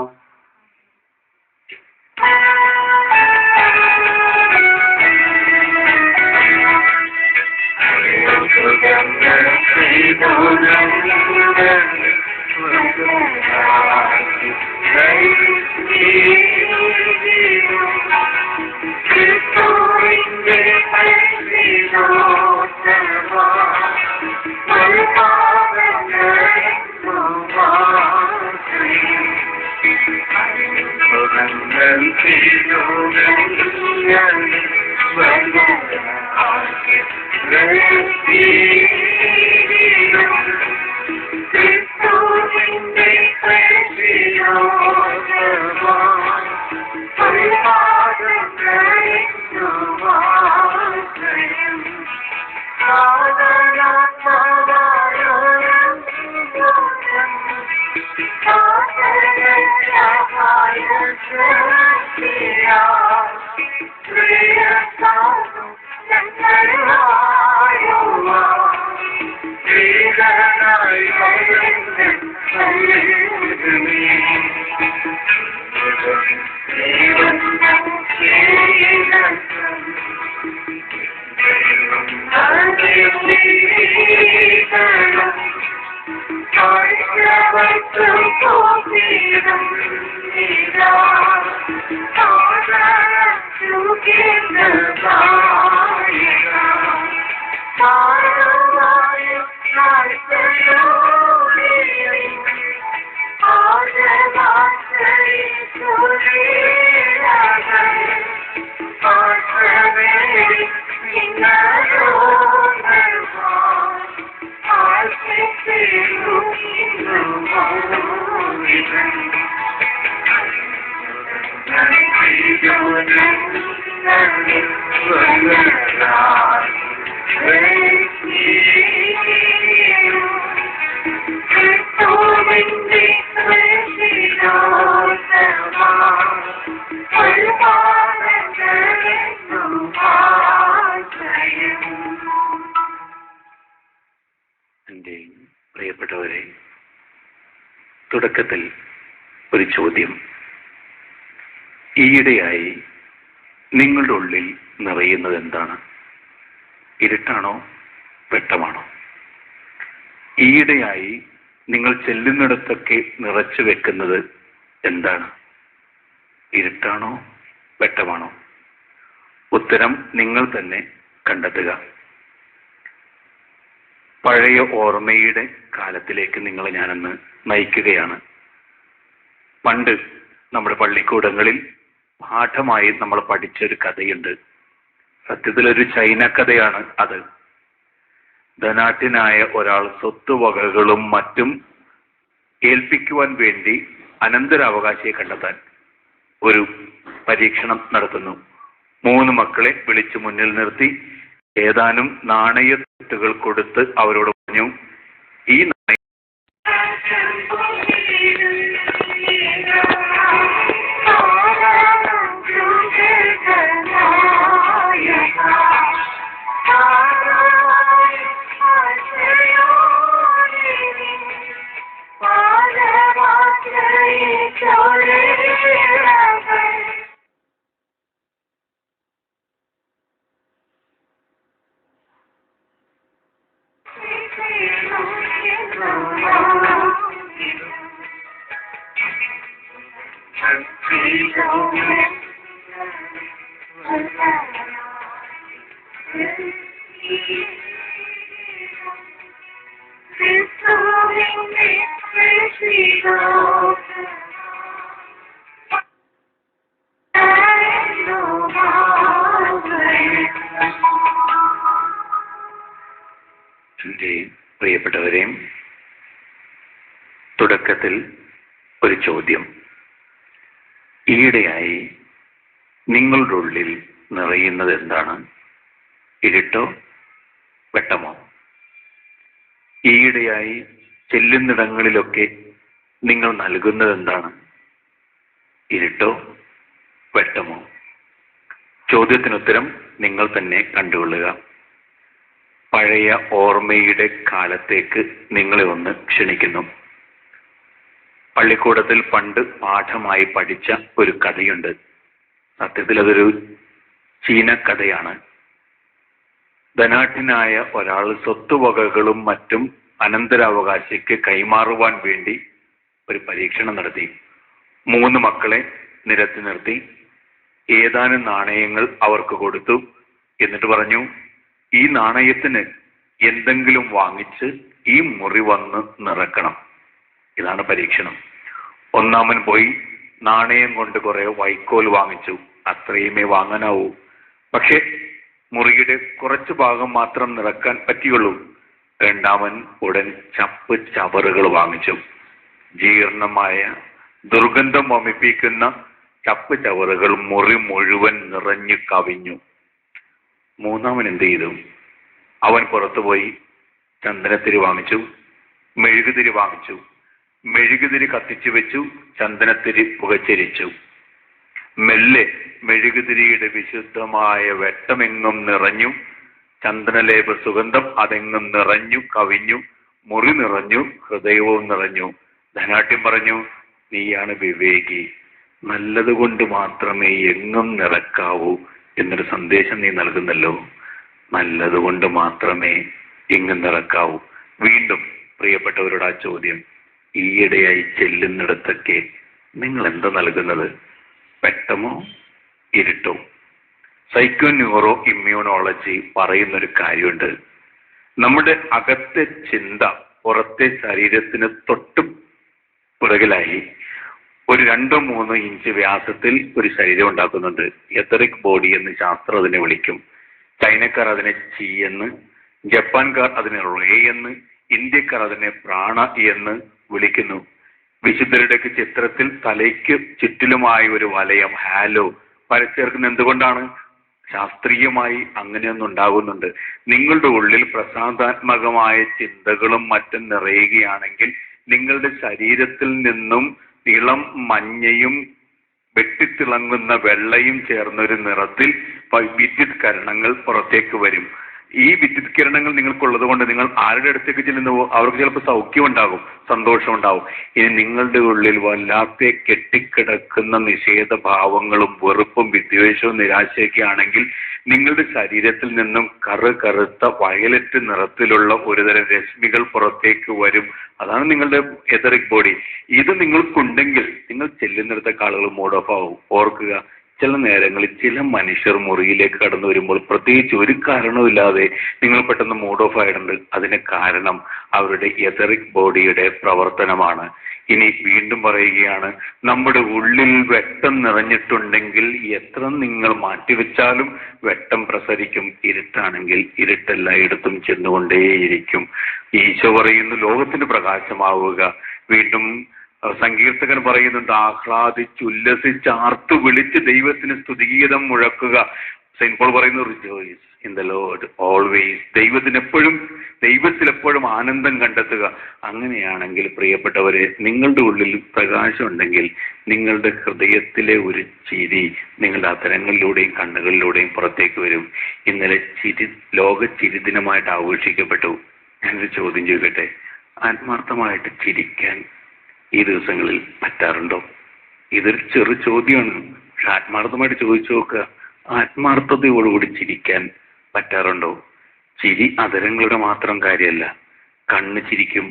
Speaker 1: എൻ്റെ പ്രിയപ്പെട്ടവരെ, തുടക്കത്തിൽ ഒരു ചോദ്യം. ഈയിടെയായി നിങ്ങളുടെ ഉള്ളിൽ നിറയുന്നത് എന്താണ്? ഇരുട്ടാണോ വെട്ടമാണോ? ഈയിടെയായി നിങ്ങൾ ചെല്ലുന്നിടത്തൊക്കെ നിറച്ചു വെക്കുന്നത് എന്താണ്? ഇരുട്ടാണോ വെട്ടമാണോ? ഉത്തരം നിങ്ങൾ തന്നെ കണ്ടെത്തുക. പഴയ ഓർമ്മയുടെ കാലത്തിലേക്ക് നിങ്ങളെ ഞാനൊന്ന് നയിക്കുകയാണ്. പണ്ട് നമ്മുടെ പള്ളിക്കൂടങ്ങളിൽ പാഠമായി നമ്മൾ പഠിച്ചൊരു കഥയുണ്ട്. സത്യത്തിലൊരു ചൈന കഥയാണ് അത്. ധനാഢ്യനായ ഒരാൾ സ്വത്തുവകകളും മറ്റും ഏൽപ്പിക്കുവാൻ വേണ്ടി അനന്തരാവകാശിയെ കണ്ടെത്താൻ ഒരു പരീക്ഷണം നടത്തുന്നു. 3 മക്കളെ വിളിച്ചു മുന്നിൽ നിർത്തി ഏതാനും നാണയത്തുട്ടുകൾ കൊടുത്ത് അവരോട് പറഞ്ഞു, ഈ
Speaker 4: Thank you.
Speaker 1: മിനിറ്റ്. പ്രിയപ്പെട്ടവരെ, തുടക്കത്തിൽ ഒരു ചോദ്യം. ഈയിടെയായി നിങ്ങളുടെ ഉള്ളിൽ നിറയുന്നത് എന്താണ്? ഇരുട്ടോ വെട്ടമോ? ഈയിടെയായി ചെല്ലുന്നിടങ്ങളിലൊക്കെ നിങ്ങൾ നൽകുന്നത് എന്താണ്? ഇരുട്ടോ വെട്ടമോ? ചോദ്യത്തിനുത്തരം നിങ്ങൾ തന്നെ കണ്ടുകൊള്ളുക. പഴയ ഓർമ്മയുടെ കാലത്തേക്ക് നിങ്ങളെ ഒന്ന് ക്ഷണിക്കുന്നു. പള്ളിക്കൂടത്തിൽ പണ്ട് പാഠമായി പഠിച്ച ഒരു കഥയുണ്ട്. സത്യത്തിൽ അതൊരു ചീന കഥയാണ്. ധനാഢ്യനായ ഒരാൾ സ്വത്തുവകകളും മറ്റും അനന്തരാവകാശിക്ക് കൈമാറുവാൻ വേണ്ടി ഒരു പരീക്ഷണം നടത്തി. 3 മക്കളെ നിരത്തി നിർത്തി ഏതാനും നാണയങ്ങൾ അവർക്ക് കൊടുത്തു. എന്നിട്ട് പറഞ്ഞു, ഈ നാണയത്തിന് എന്തെങ്കിലും വാങ്ങിച്ച് ഈ മുറി വന്ന് നിറക്കണം. ഇതാണ് പരീക്ഷണം. ഒന്നാമൻ പോയി നാണയം കൊണ്ട് കുറെ വൈക്കോൽ വാങ്ങിച്ചു. അത്രയുമേ വാങ്ങാനാവൂ. പക്ഷെ മുറിയുടെ കുറച്ചു ഭാഗം മാത്രം നിറക്കാൻ പറ്റിയുള്ളൂ. രണ്ടാമൻ ഉടൻ ചപ്പ് ചവറുകൾ വാങ്ങിച്ചു. ജീർണമായ ദുർഗന്ധം വമിപ്പിക്കുന്ന ചപ്പ് ചവറുകൾ മുറി മുഴുവൻ നിറഞ്ഞു കവിഞ്ഞു. മൂന്നാമൻ എന്ത് ചെയ്തു? അവൻ പുറത്തുപോയി ചന്ദനത്തിരി വാങ്ങിച്ചു, മെഴുകുതിരി വാങ്ങിച്ചു. മെഴുകുതിരി കത്തിച്ചു വെച്ചു, ചന്ദനത്തിരി പുകച്ചരിച്ചു. മെല്ലെ മെഴുകുതിരിയുടെ വിശുദ്ധമായ വെട്ടമെങ്ങും നിറഞ്ഞു. ചന്ദനലേപ സുഗന്ധം അതെങ്ങും നിറഞ്ഞു കവിഞ്ഞു. മുറി നിറഞ്ഞു, ഹൃദയവും നിറഞ്ഞു. ധനാഢ്യൻ പറഞ്ഞു, നീയാണ് വിവേകി. നല്ലതുകൊണ്ട് മാത്രമേ എങ്ങും നിറക്കാവൂ എന്നൊരു സന്ദേശം നീ നൽകുന്നല്ലോ. നല്ലതുകൊണ്ട് മാത്രമേ എങ്ങും നിറക്കാവൂ. വീണ്ടും പ്രിയപ്പെട്ടവരോട് ആ ചോദ്യം. ഈയിടെയായി ചെല്ലുന്നിടത്തൊക്കെ നിങ്ങൾ എന്താ നൽകുന്നത്? വെട്ടമോ ഇരുട്ടോ? സൈക്കോ ന്യൂറോ ഇമ്മ്യൂണോളജി പറയുന്നൊരു കാര്യമുണ്ട്. നമ്മുടെ അകത്തെ ചിന്ത പുറത്തെ ശരീരത്തിന് തൊട്ട് പുറകിലായി ഒരു 2-3 ഇഞ്ച് വ്യാസത്തിൽ ഒരു ശരീരം ഉണ്ടാക്കുന്നുണ്ട്. എത്തറിക് ബോഡി എന്ന് ശാസ്ത്രം അതിനെ വിളിക്കും. ചൈനക്കാർ അതിനെ ചി എന്ന്, ജപ്പാൻകാർ അതിനെ റേ എന്ന്, ഇന്ത്യക്കാർ അതിനെ പ്രാണ എന്ന് വിളിക്കുന്നു. വിശുദ്ധരുടെയൊക്കെ ചിത്രത്തിൽ തലയ്ക്ക് ചുറ്റിലുമായി ഒരു വലയം, ഹാലോ വരച്ചേർക്കുന്ന എന്തുകൊണ്ടാണ്? ശാസ്ത്രീയമായി അങ്ങനെയൊന്നും ഉണ്ടാകുന്നുണ്ട്. നിങ്ങളുടെ ഉള്ളിൽ പ്രസാദാത്മകമായ ചിന്തകളും മറ്റും നിറയുകയാണെങ്കിൽ നിങ്ങളുടെ ശരീരത്തിൽ നിന്നും ഇളം മഞ്ഞയും വെട്ടിത്തിളങ്ങുന്ന വെള്ളയും ചേർന്നൊരു നിറത്തിൽ വിദ്യുത് കരണങ്ങൾ പുറത്തേക്ക് വരും. ഈ വിദ്യുത് കിരണങ്ങൾ നിങ്ങൾക്കുള്ളത് കൊണ്ട് നിങ്ങൾ ആരുടെ അടുത്തേക്ക് ചെല്ലുന്നുവോ അവർക്ക് ചിലപ്പോൾ സൗഖ്യം ഉണ്ടാകും, സന്തോഷം ഉണ്ടാകും. ഇനി നിങ്ങളുടെ ഉള്ളിൽ വല്ലാത്ത കെട്ടിക്കിടക്കുന്ന നിഷേധഭാവങ്ങളും വെറുപ്പും വിദ്വേഷവും നിരാശയൊക്കെ ആണെങ്കിൽ നിങ്ങളുടെ ശരീരത്തിൽ നിന്നും കറുത്ത വയലറ്റ് നിറത്തിലുള്ള ഒരുതരം രശ്മികൾ പുറത്തേക്ക് വരും. അതാണ് നിങ്ങളുടെ എതറിക് ബോഡി. ഇത് നിങ്ങൾക്കുണ്ടെങ്കിൽ നിങ്ങൾ ചെല്ലുന്നിടത്തൊക്കെ ആളുകൾ മൂഡ് ഓഫ് ആവും. ഓർക്കുക, ചില നേരങ്ങളിൽ ചില മനുഷ്യർ മുറിയിലേക്ക് കടന്നു വരുമ്പോൾ പ്രത്യേകിച്ച് ഒരു കാരണവുമില്ലാതെ നിങ്ങൾ പെട്ടെന്ന് മൂഡ് ഓഫ് ആയിട്ടുണ്ട്. അതിന് കാരണം അവരുടെ എതറിക് ബോഡിയുടെ പ്രവർത്തനമാണ്. ഇനി വീണ്ടും പറയുകയാണ്, നമ്മുടെ ഉള്ളിൽ വെട്ടം നിറഞ്ഞിട്ടുണ്ടെങ്കിൽ എത്ര നിങ്ങൾ മാറ്റിവെച്ചാലും വെട്ടം പ്രസരിക്കും. ഇരുട്ടാണെങ്കിൽ ഇരുട്ടെല്ലായിടത്തും ചെന്നുകൊണ്ടേയിരിക്കും. ഈശോ പറയുന്നു, ലോകത്തിന് പ്രകാശമാവുക. വീണ്ടും സങ്കീർത്തകൻ പറയുന്നുണ്ട്, ആഹ്ലാദിച്ചുല്ലസിച്ച് ആർത്തു വിളിച്ച് ദൈവത്തിന് സ്തുതിഗീതം മുഴക്കുക. സെയിന്റ് പോൾ പറയുന്നു, rejoice in the Lord always. ദൈവത്തിൽ എപ്പോഴും ആനന്ദം കണ്ടെത്തുക. അങ്ങനെയാണെങ്കിൽ പ്രിയപ്പെട്ടവരെ, നിങ്ങളുടെ ഉള്ളിൽ പ്രകാശം ഉണ്ടെങ്കിൽ നിങ്ങളുടെ ഹൃദയത്തിലെ ഒരു ചിരി നിങ്ങളുടെ അധരങ്ങളിലൂടെയും കണ്ണുകളിലൂടെയും പുറത്തേക്ക് വരും. ഇന്നലെ ലോക ചിരി ദിനമായിട്ട് ആഘോഷിക്കപ്പെട്ടു. ഞാനൊരു ചോദ്യം ചോദിക്കട്ടെ, ആത്മാർത്ഥമായിട്ട് ചിരിക്കാൻ ഈ ദിവസങ്ങളിൽ പറ്റാറുണ്ടോ? ഇതൊരു ചെറു ചോദ്യമാണ്, പക്ഷെ ആത്മാർത്ഥമായിട്ട് ചോദിച്ചു നോക്കുക. ആത്മാർത്ഥതയോടുകൂടി ചിരിക്കാൻ പറ്റാറുണ്ടോ? ചിരി അധരങ്ങളുടെ മാത്രം കാര്യമല്ല. കണ്ണ് ചിരിക്കും,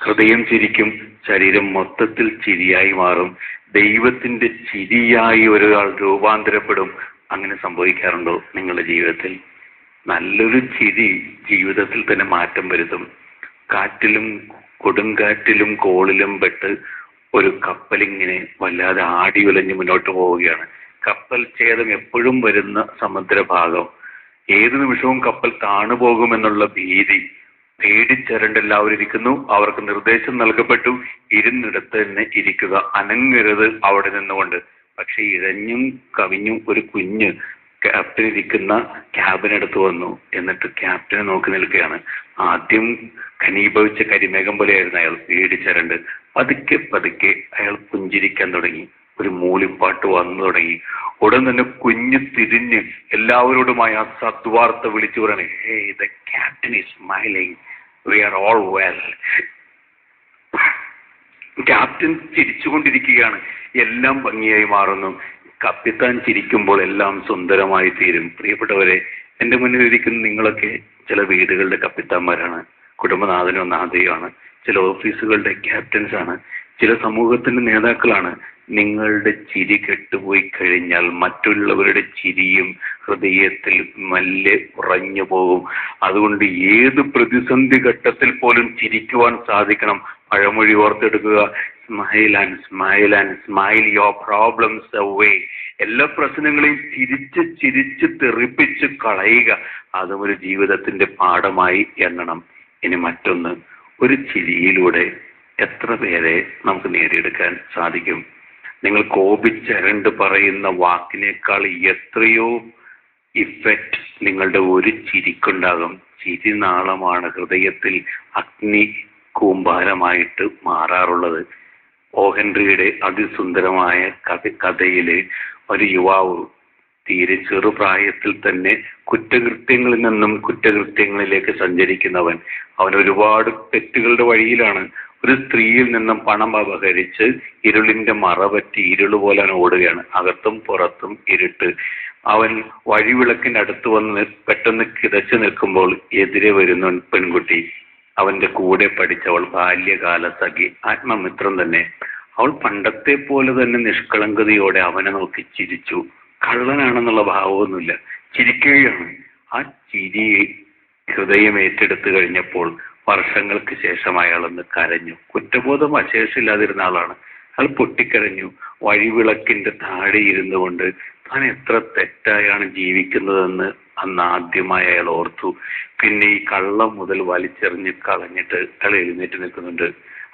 Speaker 1: ഹൃദയം ചിരിക്കും, ശരീരം മൊത്തത്തിൽ ചിരിയായി മാറും. ദൈവത്തിന്റെ ചിരിയായി ഒരാൾ രൂപാന്തരപ്പെടും. അങ്ങനെ സംഭവിക്കാറുണ്ടോ നിങ്ങളുടെ ജീവിതത്തിൽ? നല്ലൊരു ചിരി ജീവിതത്തിൽ തന്നെ മാറ്റം വരുത്തും. കാറ്റിലും കൊടുങ്കാറ്റിലും കോളിലും പെട്ട് ഒരു കപ്പലിങ്ങനെ വല്ലാതെ ആടി ഉലഞ്ഞ് മുന്നോട്ട് പോവുകയാണ്. കപ്പൽ ഛേദം എപ്പോഴും വരുന്ന സമുദ്രഭാഗം. ഏത് നിമിഷവും കപ്പൽ താണുപോകുമെന്നുള്ള ഭീതി. പേടിച്ചരണ്ട് എല്ലാവരും ഇരിക്കുന്നു. അവർക്ക് നിർദ്ദേശം നൽകപ്പെട്ടു, ഇരുന്നിടത്ത് തന്നെ ഇരിക്കുക, അനങ്ങരുത് അവിടെ നിന്നുകൊണ്ട്. പക്ഷെ ഇഴഞ്ഞും കവിഞ്ഞും ഒരു കുഞ്ഞ് ക്യാപ്റ്റൻ ഇരിക്കുന്ന ക്യാബിനടുത്ത് വന്നു. എന്നിട്ട് ക്യാപ്റ്റനെ നോക്കി നിൽക്കുകയാണ്. ആദ്യം ഘനീഭവിച്ച കരിമേഘം പോലെയായിരുന്നു അയാൾ, പേടിച്ചരണ്ട്. പതുക്കെ പതുക്കെ അയാൾ പുഞ്ചിരിക്കാൻ തുടങ്ങി. ഒരു മൂളിപ്പാട്ട് വന്നു തുടങ്ങി. ഉടൻ തന്നെ കുഞ്ഞ് തിരിഞ്ഞ് എല്ലാവരോടുമായി ആ സദ്വാർത്ത വിളിച്ചു പറയണേ, hey the captain is smiling, we are all well. Captain ചിരിച്ചുകൊണ്ടിരിക്കുകയാണ്. എല്ലാം ഭംഗിയായി മാറുന്നു. കപ്പിത്താൻ ചിരിക്കുമ്പോൾ എല്ലാം സുന്ദരമായി തീരും. പ്രിയപ്പെട്ടവരെ, എന്റെ മുന്നിൽ ഇരിക്കുന്ന നിങ്ങളൊക്കെ ചില വീടുകളുടെ കപ്പിത്താന്മാരാണ്, കുടുംബനാഥനോ നാഥയോ, ചില ഓഫീസുകളുടെ ക്യാപ്റ്റൻസ് ആണ്, ചില സമൂഹത്തിന്റെ നേതാക്കളാണ്. നിങ്ങളുടെ ചിരി കെട്ടുപോയി കഴിഞ്ഞാൽ മറ്റുള്ളവരുടെ ചിരിയും ഹൃദയത്തിൽ മെല്ലെ ഉറഞ്ഞു പോകും. അതുകൊണ്ട് ഏത് പ്രതിസന്ധി ഘട്ടത്തിൽ പോലും ചിരിക്കുവാൻ സാധിക്കണം. പഴമൊഴി ഓർത്തെടുക്കുക, smile and smile and smile your problems away. എല്ലാ പ്രശ്നങ്ങളെയും ചിരിച്ച് ചിരിച്ച് തെറിപ്പിച്ച് കളയുക. അതും ഒരു ജീവിതത്തിന്റെ പാഠമായി എണ്ണണം. ഇനി മറ്റൊന്ന്, ഒരു ചിരിയിലൂടെ എത്ര പേരെ നമുക്ക് നേടിയെടുക്കാൻ സാധിക്കും? നിങ്ങൾ കോപിച്ചരണ്ട് പറയുന്ന വാക്കിനേക്കാൾ എത്രയോ ഇഫക്റ്റ് നിങ്ങളുടെ ഒരു ചിരിക്കുണ്ടാകും. ചിരി നാളമാണ് ഹൃദയത്തിൽ അഗ്നി കൂമ്പാരമായിട്ട് മാറാറുള്ളത്. ഓ ഹെൻറിയുടെ അതിസുന്ദരമായ കഥയില് ഒരു യുവാവ് തീരെ ചെറുപ്രായത്തിൽ തന്നെ കുറ്റകൃത്യങ്ങളിൽ നിന്നും കുറ്റകൃത്യങ്ങളിലേക്ക് സഞ്ചരിക്കുന്നവൻ. അവൻ ഒരുപാട് തെറ്റുകളുടെ വഴിയിലാണ്. ഒരു സ്ത്രീയിൽ നിന്നും പണം അപഹരിച്ച് ഇരുളിന്റെ മറപറ്റി ഇരുളുപോലെ അവൻ ഓടുകയാണ്. അകത്തും പുറത്തും ഇരുട്ട്. അവൻ വഴിവിളക്കിന്റെ അടുത്ത് വന്ന് പെട്ടെന്ന് കിതച്ചു നിൽക്കുമ്പോൾ എതിരെ വരുന്ന പെൺകുട്ടി, അവന്റെ കൂടെ പഠിച്ചവൾ, ബാല്യകാല സഖി, ആത്മമിത്രം തന്നെ. അവൾ പണ്ടത്തെ പോലെ തന്നെ നിഷ്കളങ്കതയോടെ അവനെ നോക്കി ചിരിച്ചു. കള്ളനാണെന്നുള്ള ഭാവമൊന്നുമില്ല, ചിരിക്കുകയാണ്. ആ ചിരി ഹൃദയം ഏറ്റെടുത്തു കഴിഞ്ഞപ്പോൾ വർഷങ്ങൾക്ക് ശേഷം അയാളൊന്ന് കരഞ്ഞു. കുറ്റബോധം അശേഷമില്ലാതിരുന്ന ആളാണ്. അയാൾ പൊട്ടിക്കരഞ്ഞു. വഴിവിളക്കിന്റെ താഴെ ഇരുന്നു കൊണ്ട് താൻ എത്ര തെറ്റായാണ് ജീവിക്കുന്നതെന്ന് അന്ന് ആദ്യമായി അയാൾ ഓർത്തു. പിന്നെ ഈ കള്ളം മുതൽ വലിച്ചെറിഞ്ഞ് കളഞ്ഞിട്ട് അയാൾ എഴുന്നേറ്റ് നിൽക്കുന്നുണ്ട്.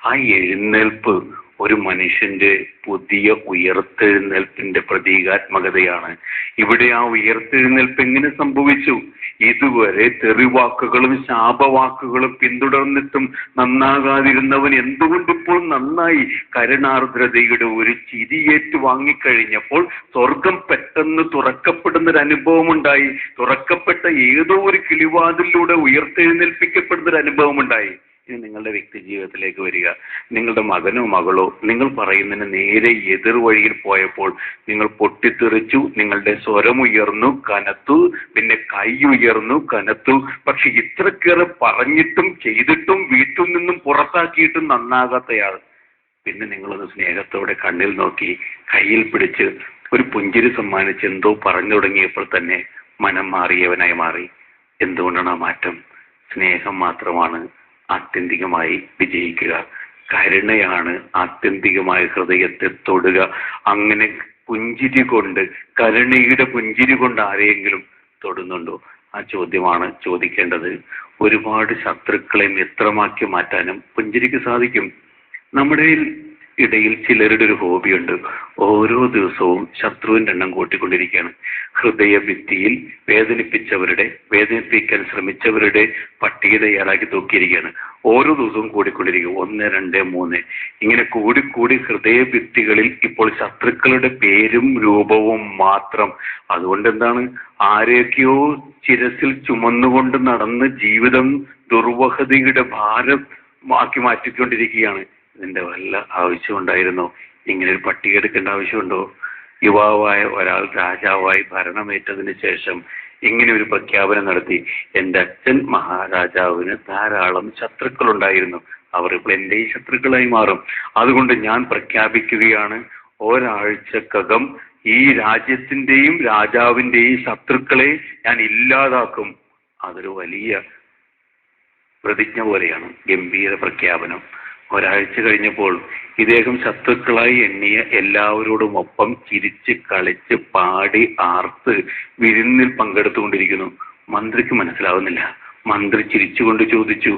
Speaker 1: ആ എഴുന്നേൽപ്പ് ഒരു മനുഷ്യന്റെ പുതിയ ഉയർത്തെഴുന്നേൽപ്പിന്റെ പ്രതീകാത്മകതയാണ്. ഇവിടെ ആ ഉയർത്തെഴുന്നേൽപ്പ് എങ്ങനെ സംഭവിച്ചു? ഇതുവരെ തെറിവാക്കുകളും ശാപവാക്കുകളും പിന്തുടർന്നിട്ടും നന്നാകാതിരുന്നവൻ എന്തുകൊണ്ടിപ്പോൾ നന്നായി? കരുണാർദ്രതയുടെ ഒരു ചിരിയേറ്റ് വാങ്ങിക്കഴിഞ്ഞപ്പോൾ സ്വർഗം പെട്ടെന്ന് തുറക്കപ്പെടുന്നൊരു അനുഭവം ഉണ്ടായി. തുറക്കപ്പെട്ട ഏതോ ഒരു കിളിവാതിലൂടെ ഉയർത്തെഴുന്നേൽപ്പിക്കപ്പെടുന്നൊരു അനുഭവം ഉണ്ടായി. ഇനി നിങ്ങളുടെ വ്യക്തി ജീവിതത്തിലേക്ക് വരിക. നിങ്ങളുടെ മകനോ മകളോ നിങ്ങൾ പറയുന്നതിന് നേരെ എതിർ വഴിയിൽ പോയപ്പോൾ നിങ്ങൾ പൊട്ടിത്തെറിച്ചു, നിങ്ങളുടെ സ്വരമുയർന്നു കനത്തു, പിന്നെ കൈ ഉയർന്നു കനത്തു. പക്ഷെ ഇത്രക്കേറെ പറഞ്ഞിട്ടും ചെയ്തിട്ടും വീട്ടിൽ നിന്നും പുറത്താക്കിയിട്ടും നന്നാകാത്തയാൾ, പിന്നെ നിങ്ങളൊന്ന് സ്നേഹത്തോടെ കണ്ണിൽ നോക്കി കയ്യിൽ പിടിച്ച് ഒരു പുഞ്ചിരി സമ്മാനിച്ച് എന്തോ പറഞ്ഞു തുടങ്ങിയപ്പോൾ തന്നെ മനം മാറിയവനായി മാറി. എന്തുകൊണ്ടാണ് ആ മാറ്റം? സ്നേഹം മാത്രമാണ് ആത്യന്തികമായി വിജയിക്കുക. കരുണയാണ് ആത്യന്തികമായി ഹൃദയത്തെ തൊടുക. അങ്ങനെ പുഞ്ചിരി കൊണ്ട്, കരുണയുടെ പുഞ്ചിരി കൊണ്ട് ആരെയെങ്കിലും തൊടുന്നുണ്ടോ? ആ ചോദ്യമാണ് ചോദിക്കേണ്ടത്. ഒരുപാട് ശത്രുക്കളെ മിത്രമാക്കി മാറ്റാനും പുഞ്ചിരിക്ക് സാധിക്കും. നമ്മുടെ ഇടയിൽ ചിലരുടെ ഒരു ഹോബിയുണ്ട്. ഓരോ ദിവസവും ശത്രുവിന്റെ എണ്ണം കൂട്ടിക്കൊണ്ടിരിക്കുകയാണ്. ഹൃദയഭിത്തിയിൽ വേദനിപ്പിക്കാൻ ശ്രമിച്ചവരുടെ പട്ടിക തയ്യാറാക്കി തൂക്കിയിരിക്കുകയാണ്. ഓരോ ദിവസവും കൂടിക്കൊണ്ടിരിക്കും. 1, 2, 3 ഇങ്ങനെ കൂടിക്കൂടി ഹൃദയഭിത്തികളിൽ ഇപ്പോൾ ശത്രുക്കളുടെ പേരും രൂപവും മാത്രം. അതുകൊണ്ട് എന്താണ്? ആരെയൊക്കെയോ ശിരസിൽ ചുമന്നുകൊണ്ട് നടന്ന് ജീവിതം ദുർവഹതയുടെ ഭാരം ആക്കി മാറ്റിക്കൊണ്ടിരിക്കുകയാണ്. ഇതിന്റെ വല്ല ആവശ്യമുണ്ടായിരുന്നോ? ഇങ്ങനെ ഒരു പട്ടിക എടുക്കേണ്ട ആവശ്യമുണ്ടോ? യുവാവായ ഒരാൾ രാജാവായി ഭരണമേറ്റതിന് ശേഷം ഇങ്ങനെ ഒരു പ്രഖ്യാപനം നടത്തി. എൻ്റെ അച്ഛൻ മഹാരാജാവിന് ധാരാളം ശത്രുക്കളുണ്ടായിരുന്നു, അവർ ഇപ്പോൾ എൻ്റെ ശത്രുക്കളായി മാറും. അതുകൊണ്ട് ഞാൻ പ്രഖ്യാപിക്കുകയാണ്, ഒരാഴ്ചക്കകം ഈ രാജ്യത്തിന്റെയും രാജാവിന്റെയും ശത്രുക്കളെ ഞാൻ ഇല്ലാതാക്കും. അതൊരു വലിയ പ്രതിജ്ഞ പോലെയാണ്, ഗംഭീര പ്രഖ്യാപനം. ഒരാഴ്ച കഴിഞ്ഞപ്പോൾ ഇദ്ദേഹം ശത്രുക്കളായി എണ്ണിയ എല്ലാവരോടും ഒപ്പം ചിരിച്ച് കളിച്ച് പാടി ആർത്ത് വിരുന്നിൽ പങ്കെടുത്തുകൊണ്ടിരിക്കുന്നു. മന്ത്രിക്ക് മനസ്സിലാവുന്നില്ല, മന്ത്രി ചിരിച്ചുകൊണ്ട് ചോദിച്ചു,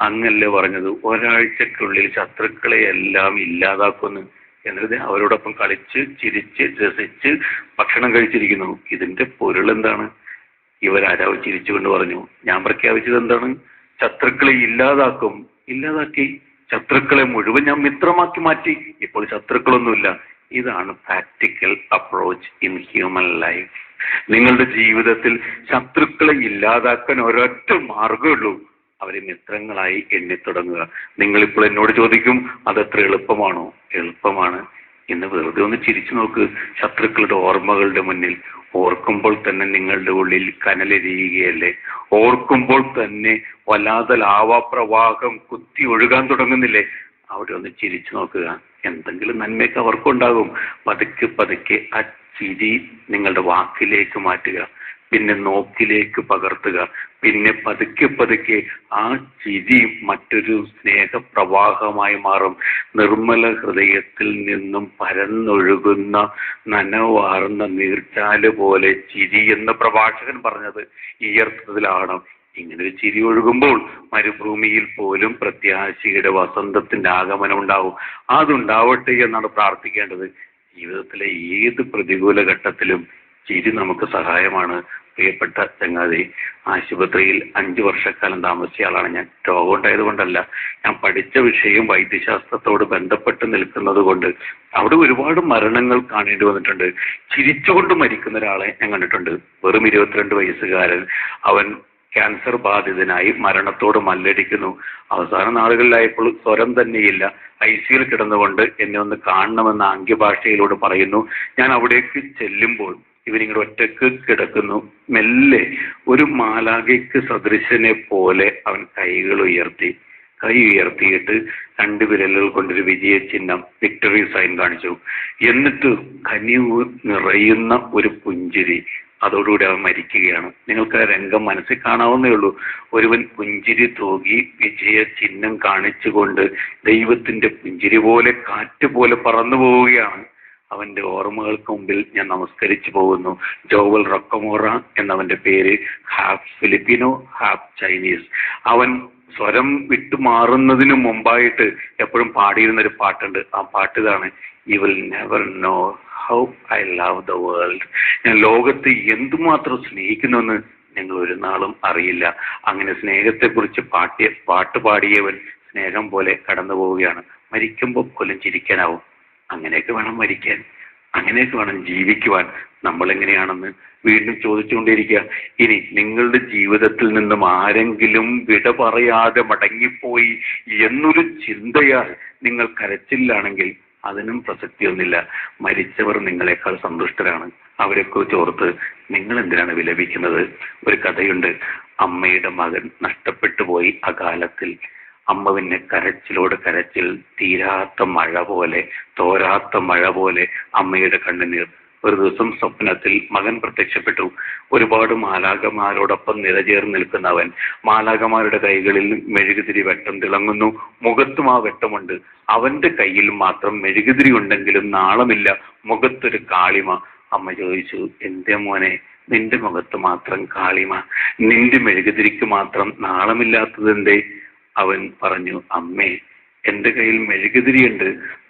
Speaker 1: അങ്ങല്ലേ പറഞ്ഞത് ഒരാഴ്ചക്കുള്ളിൽ ശത്രുക്കളെ എല്ലാം ഇല്ലാതാക്കുമെന്ന്? എന്നിട്ട് അവരോടൊപ്പം കളിച്ച് ചിരിച്ച് രസിച്ച് ഭക്ഷണം കഴിച്ചിരിക്കുന്നു. ഇതിന്റെ പൊരുൾ എന്താണ്? രാജാവ് ചിരിച്ചുകൊണ്ട് പറഞ്ഞു, ഞാൻ പ്രഖ്യാപിച്ചത് എന്താണ്? ശത്രുക്കളെ ഇല്ലാതാക്കും. ഇല്ലാതാക്കി. ശത്രുക്കളെ മുഴുവൻ ഞാൻ മിത്രമാക്കി മാറ്റി. ഇപ്പോൾ ശത്രുക്കളൊന്നുമില്ല. ഇതാണ് practical approach in human life. നിങ്ങളുടെ ജീവിതത്തിൽ ശത്രുക്കളെ ഇല്ലാതാക്കാൻ ഒരൊറ്റ മാർഗമുള്ളൂ, അവരെ മിത്രങ്ങളായി എണ്ണിത്തുടങ്ങുക. നിങ്ങളിപ്പോൾ എന്നോട് ചോദിക്കും, അതത്ര എളുപ്പമാണോ? എളുപ്പമാണ്. ഇന്ന് വെറുതെ ഒന്ന് ചിരിച്ചു നോക്ക്. ശത്രുക്കളുടെ ഓർമ്മകളുടെ മുന്നിൽ ഓർക്കുമ്പോൾ തന്നെ നിങ്ങളുടെ ഉള്ളിൽ കനലെരിയുകയല്ലേ? ഓർക്കുമ്പോൾ തന്നെ വല്ലാതെ ലാവാപ്രവാഹം കുത്തി ഒഴുകാൻ തുടങ്ങുന്നില്ലേ? അവിടെ ഒന്ന് ചിരിച്ചു നോക്കുക. എന്തെങ്കിലും നന്മയൊക്കെ അവർക്കുണ്ടാകും. പതുക്കെ പതുക്കെ ആ ചിരി നിങ്ങളുടെ വാക്കിലേക്ക് മാറ്റുക, പിന്നെ നോക്കിലേക്ക് പകർത്തുക, പിന്നെ പതുക്കെ പതുക്കെ ആ ചിരി മറ്റൊരു സ്നേഹപ്രവാഹമായി മാറും. നിർമ്മല ഹൃദയത്തിൽ നിന്നും പരന്നൊഴുകുന്ന നനവാർന്ന നീർച്ചാല് പോലെ ചിരി എന്ന് പ്രഭാഷകൻ പറഞ്ഞത് ഈ അർത്ഥത്തിലാണ്. ഇങ്ങനെ ഒരു ചിരി ഒഴുകുമ്പോൾ മരുഭൂമിയിൽ പോലും പ്രത്യാശയുടെ വസന്തത്തിന്റെ ആഗമനം ഉണ്ടാവും. അതുണ്ടാവട്ടെ എന്നാണ് പ്രാർത്ഥിക്കേണ്ടത്. ജീവിതത്തിലെ ഏത് പ്രതികൂല ഘട്ടത്തിലും ചിരി നമുക്ക് സഹായമാണ്. പ്രിയപ്പെട്ട ചങ്ങാതി, ആശുപത്രിയിൽ 5 വർഷക്കാലം താമസിച്ച ആളാണ് ഞാൻ. രോഗം ഉണ്ടായത് കൊണ്ടല്ല, ഞാൻ പഠിച്ച വിഷയം വൈദ്യശാസ്ത്രത്തോട് ബന്ധപ്പെട്ട് നിൽക്കുന്നത് കൊണ്ട് അവിടെ ഒരുപാട് മരണങ്ങൾ കാണേണ്ടി വന്നിട്ടുണ്ട്. ചിരിച്ചുകൊണ്ട് മരിക്കുന്ന ഒരാളെ ഞാൻ കണ്ടിട്ടുണ്ട്. വെറും 22 വയസ്സുകാരൻ. അവൻ ക്യാൻസർ ബാധിതനായി മരണത്തോട് മല്ലടിക്കുന്നു. അവസാന നാളുകളിലായപ്പോൾ സ്വരം തന്നെയില്ല. ICUയിൽ കിടന്നുകൊണ്ട് എന്നെ ഒന്ന് കാണണമെന്ന ആംഗ്യഭാഷയിലൂടെ പറയുന്നു. ഞാൻ അവിടേക്ക് ചെല്ലുമ്പോൾ ഇവനിങ്ങനെ ഒറ്റക്ക് കിടക്കുന്നു. മെല്ലെ ഒരു മാലാഖയ്ക്ക് സദൃശനെ പോലെ അവൻ കൈകൾ ഉയർത്തിയിട്ട് 2 വിരലുകൾ കൊണ്ടൊരു വിജയ ചിഹ്നം, വിക്ടറി സൈൻ കാണിച്ചു. എന്നിട്ട് കനിവ് നിറയുന്ന ഒരു പുഞ്ചിരി. അതോടുകൂടി അവൻ മരിക്കുകയാണ്. നിങ്ങൾക്ക് ആ രംഗം മനസ്സിൽ കാണാവുന്നേ ഉള്ളൂ. ഒരുവൻ പുഞ്ചിരി തൂകി വിജയ ചിഹ്നം കാണിച്ചുകൊണ്ട് ദൈവത്തിന്റെ പുഞ്ചിരി പോലെ കാറ്റ് പോലെ പറന്നു പോവുകയാണ്. അവന്റെ ഓർമ്മകൾക്ക് മുമ്പിൽ ഞാൻ നമസ്കരിച്ചു പോകുന്നു. ജോവൽ റൊക്കമോറ എന്നവന്റെ പേര്. Half Filipino, half Chinese. അവൻ സ്വരം വിട്ടുമാറുന്നതിന് മുമ്പായിട്ട് എപ്പോഴും പാടിയിരുന്ന ഒരു പാട്ടുണ്ട്. ആ പാട്ട് ഇതാണ്, you will never know how I love the world. ഞാൻ ലോകത്തെ എന്തുമാത്രം സ്നേഹിക്കുന്നുവെന്ന് നിങ്ങൾ ഒരു നാളും അറിയില്ല. അങ്ങനെ സ്നേഹത്തെക്കുറിച്ച് പാട്ട് പാടിയവൻ സ്നേഹം പോലെ കടന്നു പോവുകയാണ്. മരിക്കുമ്പോൾ കൊല്ലം ചിരിക്കാനാവും. അങ്ങനെയൊക്കെ വേണം മരിക്കാൻ, അങ്ങനെയൊക്കെ വേണം ജീവിക്കുവാൻ. നമ്മൾ എങ്ങനെയാണെന്ന് വീണ്ടും ചോദിച്ചുകൊണ്ടിരിക്കുക. ഇനി നിങ്ങളുടെ ജീവിതത്തിൽ നിന്നും ആരെങ്കിലും വിട പറയാതെ മടങ്ങിപ്പോയി എന്നൊരു ചിന്തയാൽ നിങ്ങൾ കരച്ചിലാണെങ്കിൽ അതിനും പ്രസക്തിയൊന്നുമില്ല. മരിച്ചവർ നിങ്ങളെക്കാൾ സന്തുഷ്ടരാണ്. അവരെക്കുറിച്ച് ഓർത്ത് നിങ്ങൾ എന്തിനാണ് വിലപിക്കുന്നത്? ഒരു കഥയുണ്ട്. അമ്മയുടെ മകൻ നഷ്ടപ്പെട്ടു പോയി അകാലത്തിൽ. അമ്മ പിന്നെ കരച്ചിലോട് കരച്ചിൽ, തീരാത്ത മഴ പോലെ, തോരാത്ത മഴ പോലെ അമ്മയുടെ കണ്ണുനീർ. ഒരു ദിവസം സ്വപ്നത്തിൽ മകൻ പ്രത്യക്ഷപ്പെട്ടു. ഒരുപാട് മാലാഖമാരോടൊപ്പം നിലചേർന്ന് നിൽക്കുന്നവൻ. മാലാഖമാരുടെ കൈകളിൽ മെഴുകുതിരി വെട്ടം തിളങ്ങുന്നു. മുഖത്തും ആ വെട്ടമുണ്ട്. അവന്റെ കയ്യിൽ മാത്രം മെഴുകുതിരി ഉണ്ടെങ്കിലും നാളമില്ല. മുഖത്തൊരു കാളിമ. അമ്മ ചോദിച്ചു, എന്തേ മോനെ, നിന്റെ മുഖത്ത് മാത്രം കാളിമ, നിന്റെ മെഴുകുതിരിക്ക് മാത്രം നാളമില്ലാത്തത് എന്തേ? അവൻ പറഞ്ഞു, അമ്മേ, എന്റെ കയ്യിൽ മെഴുകുതിരിയുണ്ട്.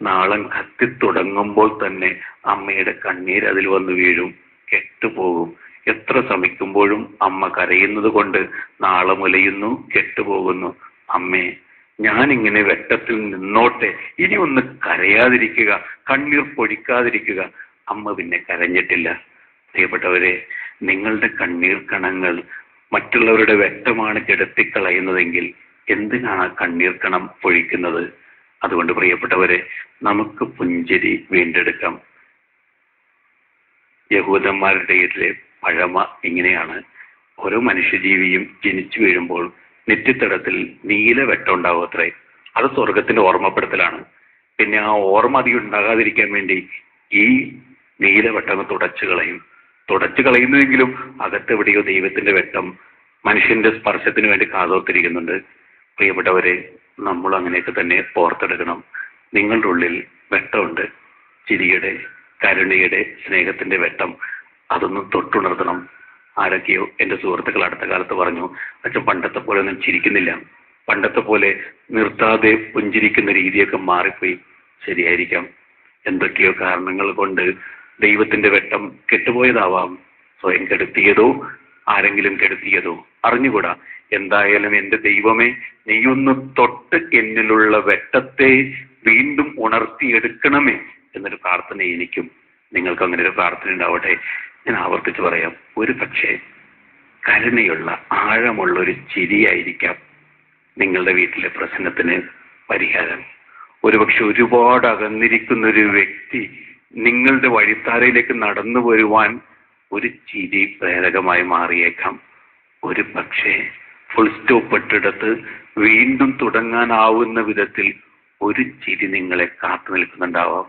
Speaker 1: നാളം കത്തിത്തുടങ്ങുമ്പോൾ തന്നെ അമ്മയുടെ കണ്ണീർ അതിൽ വന്നു വീഴും, കെട്ടുപോകും. എത്ര ശ്രമിക്കുമ്പോഴും അമ്മ കരയുന്നത് കൊണ്ട് നാളമുലയുന്നു, കെട്ടുപോകുന്നു. അമ്മേ, ഞാനിങ്ങനെ വെട്ടത്തിൽ നിന്നോട്ടെ, ഇനി ഒന്ന് കരയാതിരിക്കുക, കണ്ണീർ പൊഴിക്കാതിരിക്കുക. അമ്മ പിന്നെ കരഞ്ഞിട്ടില്ല. പ്രിയപ്പെട്ടവരെ, നിങ്ങളുടെ കണ്ണീർ കണങ്ങൾ മറ്റുള്ളവരുടെ വെട്ടമാണ് കെടുത്തിക്കളയുന്നതെങ്കിൽ എന്തിനാണ് കണ്ണീർ കണം പൊഴിക്കുന്നത്? അതുകൊണ്ട് പ്രിയപ്പെട്ടവരെ, നമുക്ക് പുഞ്ചിരി വീണ്ടെടുക്കാം. യഹൂദന്മാരുടെ ഇടയിലെ പഴമ ഇങ്ങനെയാണ്. ഓരോ മനുഷ്യജീവിയും ജനിച്ചു വീഴുമ്പോൾ നെറ്റിത്തടത്തിൽ നീല വെട്ടം ഉണ്ടാവും അത്രേ. അത് സ്വർഗത്തിന്റെ ഓർമ്മപ്പെടുത്തലാണ്. പിന്നെ ആ ഓർമ്മ അധികം ഉണ്ടാകാതിരിക്കാൻ വേണ്ടി ഈ നീല വെട്ടം തുടച്ചു കളയുന്നുവെങ്കിലും അകത്തെവിടെയോ ദൈവത്തിന്റെ വെട്ടം മനുഷ്യന്റെ സ്പർശത്തിന് വേണ്ടി കാതോർത്തിരിക്കുന്നുണ്ട്. പ്രിയപ്പെട്ടവരെ, നമ്മൾ അങ്ങനെയൊക്കെ തന്നെ ഓർത്തെടുക്കണം. നിങ്ങളുടെ ഉള്ളിൽ വെട്ടമുണ്ട്, ചിരിയുടെ, കരുണയുടെ, സ്നേഹത്തിന്റെ വെട്ടം. അതൊന്നും തൊട്ടുണർത്തണം. ആരൊക്കെയോ എൻ്റെ സുഹൃത്തുക്കൾ അടുത്ത കാലത്ത് പറഞ്ഞു, അച്ഛൻ പണ്ടത്തെ പോലെ ഒന്നും ചിരിക്കുന്നില്ല, പണ്ടത്തെ പോലെ നിർത്താതെ പുഞ്ചിരിക്കുന്ന രീതിയൊക്കെ മാറിപ്പോയി. ശരിയായിരിക്കാം, എന്തൊക്കെയോ കാരണങ്ങൾ കൊണ്ട് ദൈവത്തിന്റെ വെട്ടം കെട്ടുപോയതാവാം, സ്വയം കെടുത്തിയതോ ആരെങ്കിലും കെടുത്തിയതോ അറിഞ്ഞുകൂടാ. എന്തായാലും എൻ്റെ ദൈവമേ, നീയൊന്ന് തൊട്ട് എന്നിലുള്ള വെട്ടത്തെ വീണ്ടും ഉണർത്തിയെടുക്കണമേ എന്നൊരു പ്രാർത്ഥന എനിക്കും നിങ്ങൾക്ക് അങ്ങനെ ഒരു പ്രാർത്ഥന ഉണ്ടാവട്ടെ. ഞാൻ ആവർത്തിച്ച് പറയാം, ഒരു പക്ഷേ കരുണയുള്ള ആഴമുള്ള ഒരു ചിരിയായിരിക്കാം നിങ്ങളുടെ വീട്ടിലെ പ്രശ്നത്തിന് പരിഹാരം. ഒരുപക്ഷെ ഒരുപാട് അകന്നിരിക്കുന്ന ഒരു വ്യക്തി നിങ്ങളുടെ വഴിത്താരയിലേക്ക് നടന്നു വരുവാൻ ഒരു ചിരി പ്രേരകമായി മാറിയേക്കാം. ഒരു പക്ഷേ ഫുൾ സ്റ്റോപ്പ് ഇട്ടിടത്ത് വീണ്ടും തുടങ്ങാനാവുന്ന വിധത്തിൽ ഒരു ചിരി നിങ്ങളെ കാത്തു നിൽക്കുന്നുണ്ടാവാം.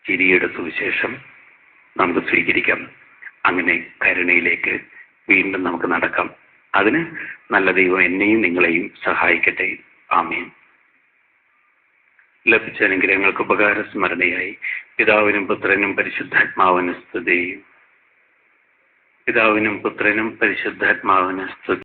Speaker 1: ചിരിയുടെ സുവിശേഷം നമുക്ക് സ്വീകരിക്കാം. അങ്ങനെ കരുണയിലേക്ക് വീണ്ടും നമുക്ക് നടക്കാം. അതിന് നല്ല ദൈവം എന്നെയും നിങ്ങളെയും സഹായിക്കട്ടെ. ആമേൻ. ലഭിച്ച അനുഗ്രഹങ്ങൾക്ക് ഉപകാരസ്മരണയായി പിതാവിനും പുത്രനും പരിശുദ്ധാത്മാവിനും സ്തുതി. പിതാവിനും പുത്രനും പരിശുദ്ധാത്മാവിനും സ്തുതി.